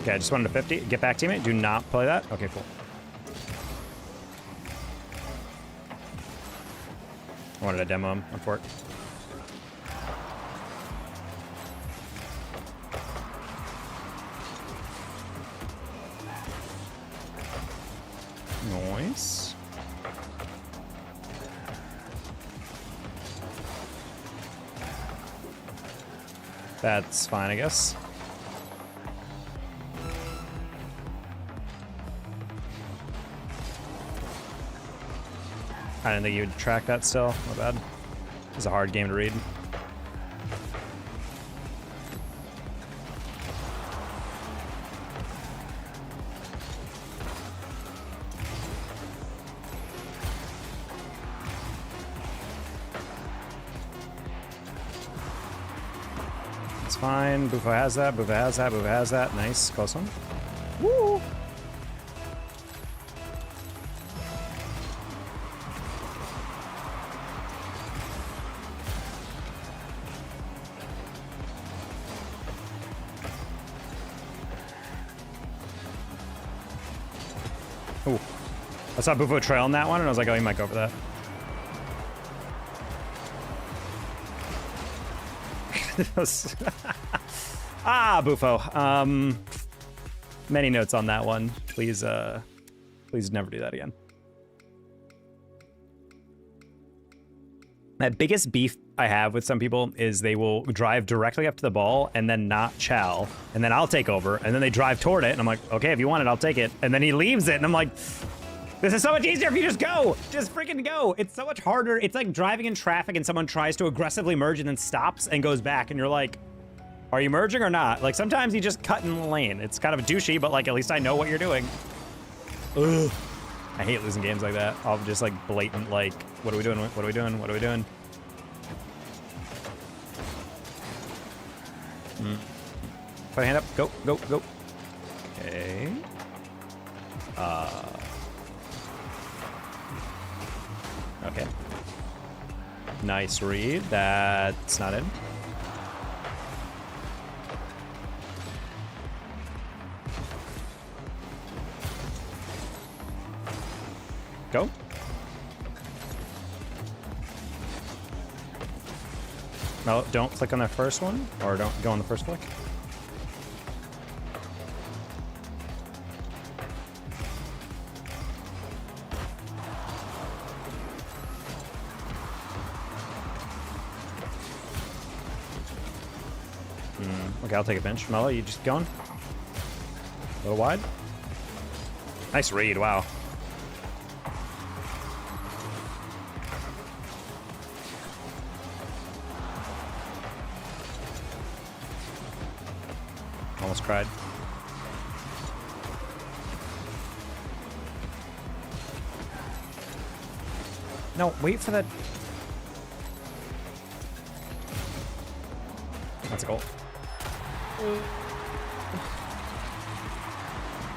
Okay, I just wanted to 50. Get back, teammate. Do not play that. Okay, cool. I wanted to demo him on fort. Nice. That's fine, I guess. I didn't think you would track that still. My bad. It's a hard game to read. It's fine. Bufo has that. Bufo has that. Bufo has that. Nice. Close one. Woo! Ooh. I saw Bufo trail on that one, and I was like, oh, he might go for that. Ah, Bufo. Many notes on that one. Please, please never do that again. That biggest beef I have with some people is they will drive directly up to the ball and then not chow, and then I'll take over, and then they drive toward it, and I'm like, okay, if you want it, I'll take it. And then he leaves it, and I'm like, this is so much easier if you just go. Just freaking go. It's so much harder. It's like driving in traffic and someone tries to aggressively merge and then stops and goes back, and you're like, are you merging or not? Like, sometimes you just cut in the lane. It's kind of douchey, but like, at least I know what you're doing. Ugh. I hate losing games like that. I'll just like blatant, like, what are we doing? What are we doing? What are we doing? Put a hand up. Go, go, go. Okay. Okay. Nice read. That's not in. Go. No, don't click on that first one, or don't go on the first flick. Okay, I'll take a pinch. Mello, you just going? A little wide. Nice read, wow. Almost cried. No, wait for that. That's a goal.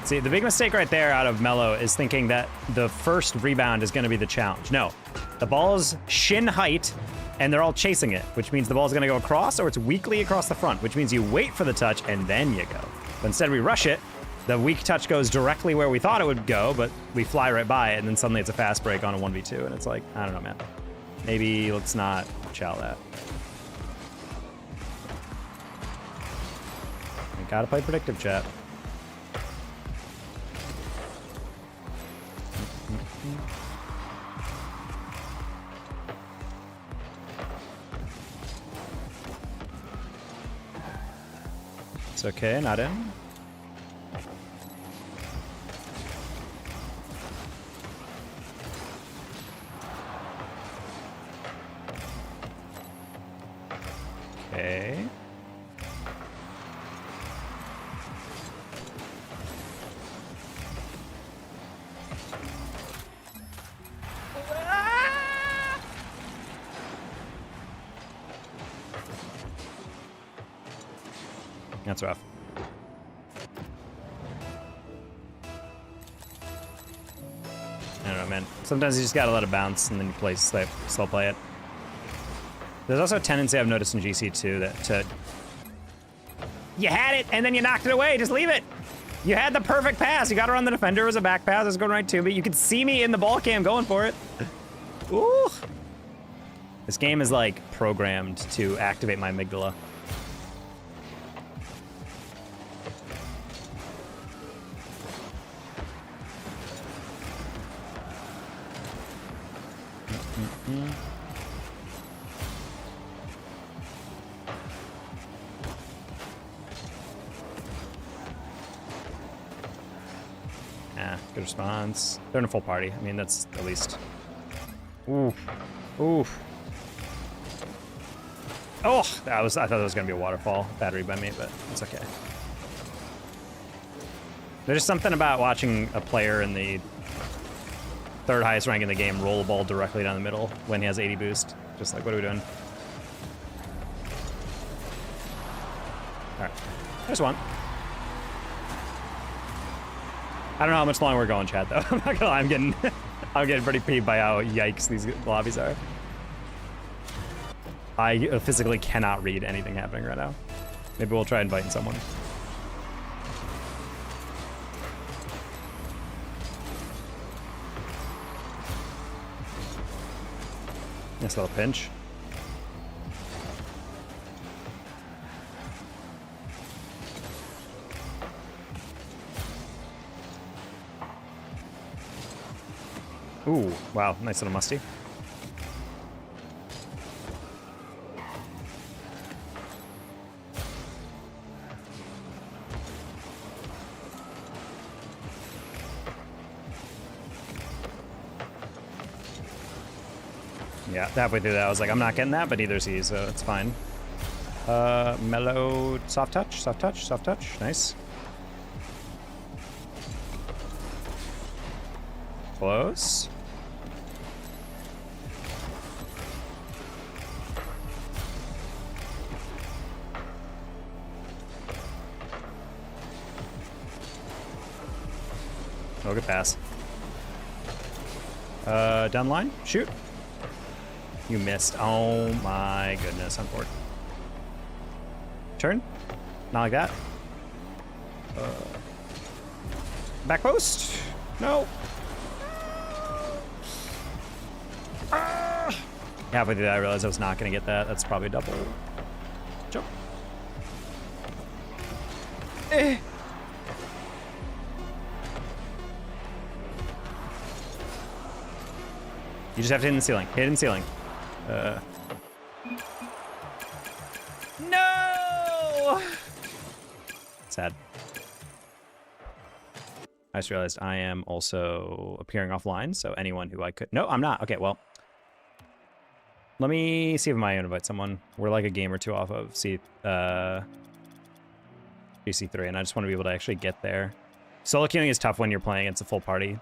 See, the big mistake right there out of Mello is thinking that the first rebound is going to be the challenge. No, the ball is shin height, and they're all chasing it, which means the ball's going to go across, or it's weakly across the front, which means you wait for the touch, and then you go. But instead, we rush it. The weak touch goes directly where we thought it would go, but we fly right by it, and then suddenly it's a fast break on a 1v2, and it's like, I don't know, man. Maybe let's not chow that. You gotta play predictive, chat. It's okay, not in. Okay. That's rough. I don't know, man. Sometimes you just gotta let it bounce and then you play slow play it. There's also a tendency I've noticed in GC too that you had it and then you knocked it away. Just leave it. You had the perfect pass. You got her on the defender. It was a back pass. It was going right to me. You could see me in the ball cam going for it. Ooh. This game is like programmed to activate my amygdala. Yeah, good response. They're in a full party. I mean, that's at least. Oof. Oof. Oh, I thought it was gonna be a waterfall battery by me, but it's okay. There's something about watching a player in the third highest rank in the game roll a ball directly down the middle when he has 80 boost. Just like, what are we doing? All right, there's one. I don't know how much longer we're going, chat, though. I'm not gonna lie, I'm getting pretty peeved by how yikes these lobbies are. I physically cannot read anything happening right now. Maybe we'll try inviting someone. Nice little pinch. Ooh, wow, nice little musty. Yeah, halfway through that, I was like, I'm not getting that, but neither is he, so it's fine. Mellow, soft touch, soft touch, soft touch. Nice. Close. Oh, good pass. Down the line, shoot. You missed. Oh my goodness, I'm bored. Turn. Not like that. Back post. No. Halfway through that, I realized I was not going to get that. That's probably a double. Jump. Eh. You just have to hit in the ceiling. Hit in the ceiling. No! Sad. I just realized I am also appearing offline, so anyone who I could... No, I'm not. Okay, well. Let me see if I invite someone. We're like a game or two off of GC3, and I just want to be able to actually get there. Solo queuing is tough when you're playing. It's a full party.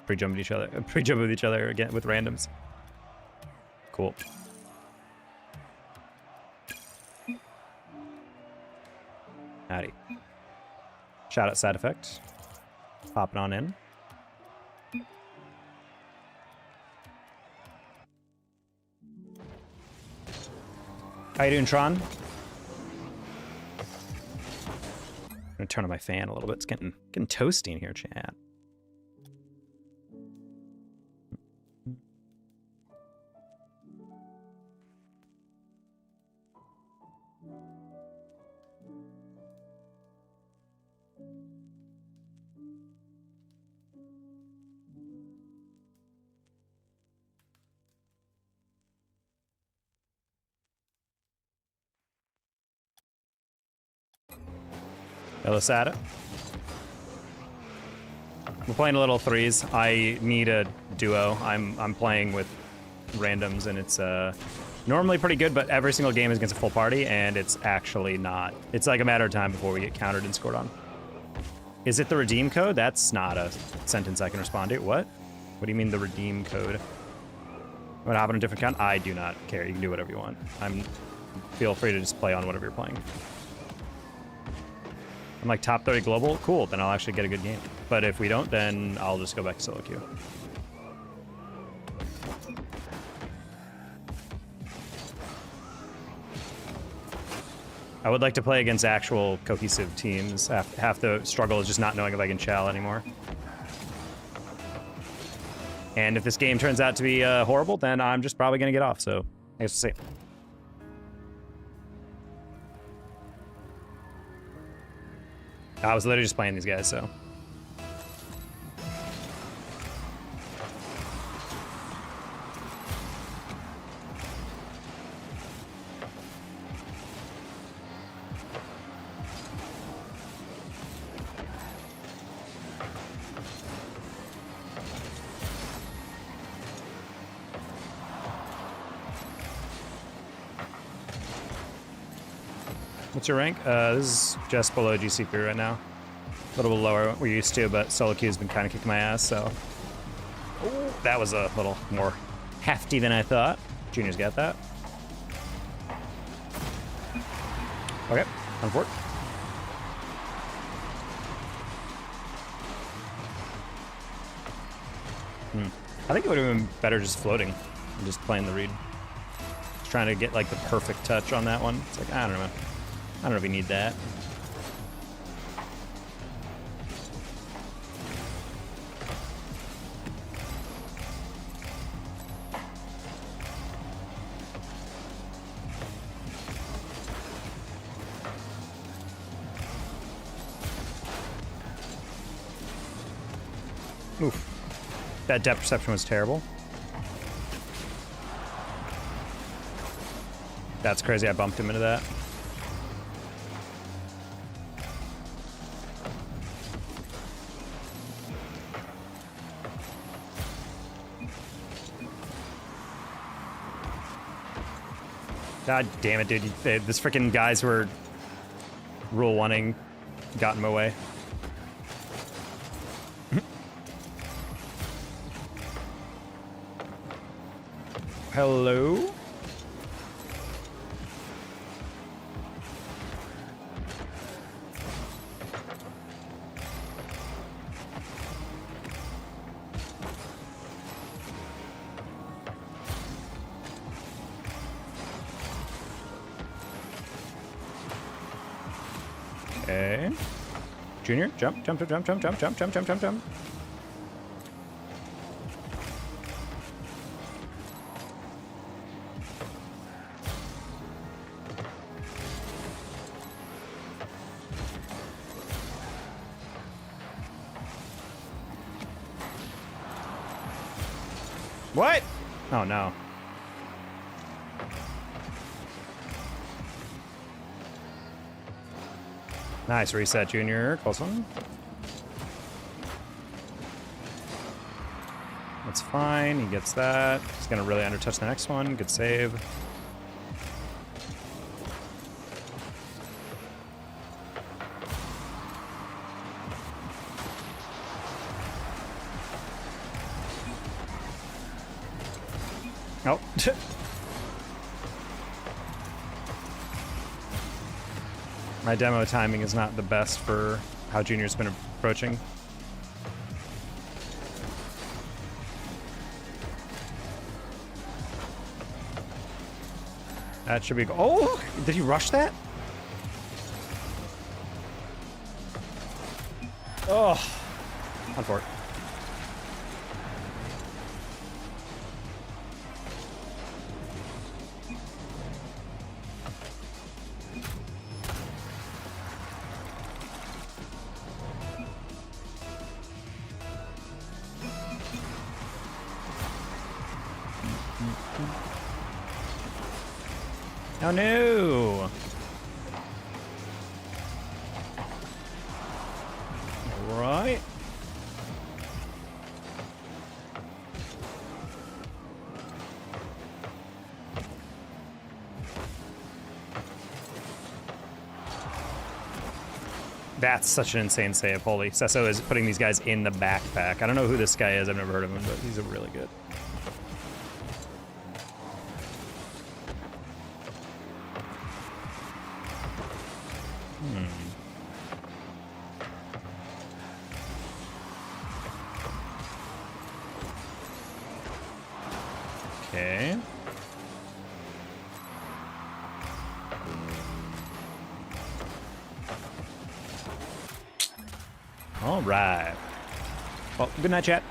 Pre-jump with each other again with randoms. Cool. Howdy. Shout out side effect. Popping on in. How you doing, Tron? I'm gonna turn on my fan a little bit. It's getting toasty in here, chat. Elisada. We're playing a little threes. I need a duo. I'm playing with randoms, and it's normally pretty good, but every single game is against a full party, and it's actually not. It's like a matter of time before we get countered and scored on. Is it the redeem code? That's not a sentence I can respond to. What? What do you mean the redeem code? What happened on a different account? I do not care. You can do whatever you want. Feel free to just play on whatever you're playing. I'm like top 30 global, cool, then I'll actually get a good game. But if we don't, then I'll just go back to solo queue. I would like to play against actual cohesive teams. Half the struggle is just not knowing if I can chow anymore. And if this game turns out to be horrible, then I'm just probably going to get off, so I guess we'll see. I was literally just playing these guys, so. What's your rank? This is just below GC3 right now. A little bit lower than we're used to, but solo queue's been kind of kicking my ass, so. Ooh, that was a little more hefty than I thought. Junior's got that. Okay, on for it. I think it would have been better just floating and just playing the read. Just trying to get like the perfect touch on that one. It's like, I don't know. I don't know if you need that. Oof. That depth perception was terrible. That's crazy, I bumped him into that. God damn it, dude. This freaking guys who were rule oneing got in my way. Hello? Okay. Junior, jump, jump, jump, jump, jump, jump, jump, jump, jump, jump. What? Oh no. Nice reset, Junior. Close one. That's fine. He gets that. He's gonna really undertouch the next one. Good save. Oh. My demo timing is not the best for how Junior's been approaching. That should be... Oh! Did he rush that? Oh! On for it. Oh no! Right. That's such an insane save. Holy. Sesso is putting these guys in the backpack. I don't know who this guy is. I've never heard of him, but he's really good. Okay. All right. Well, good night, chat.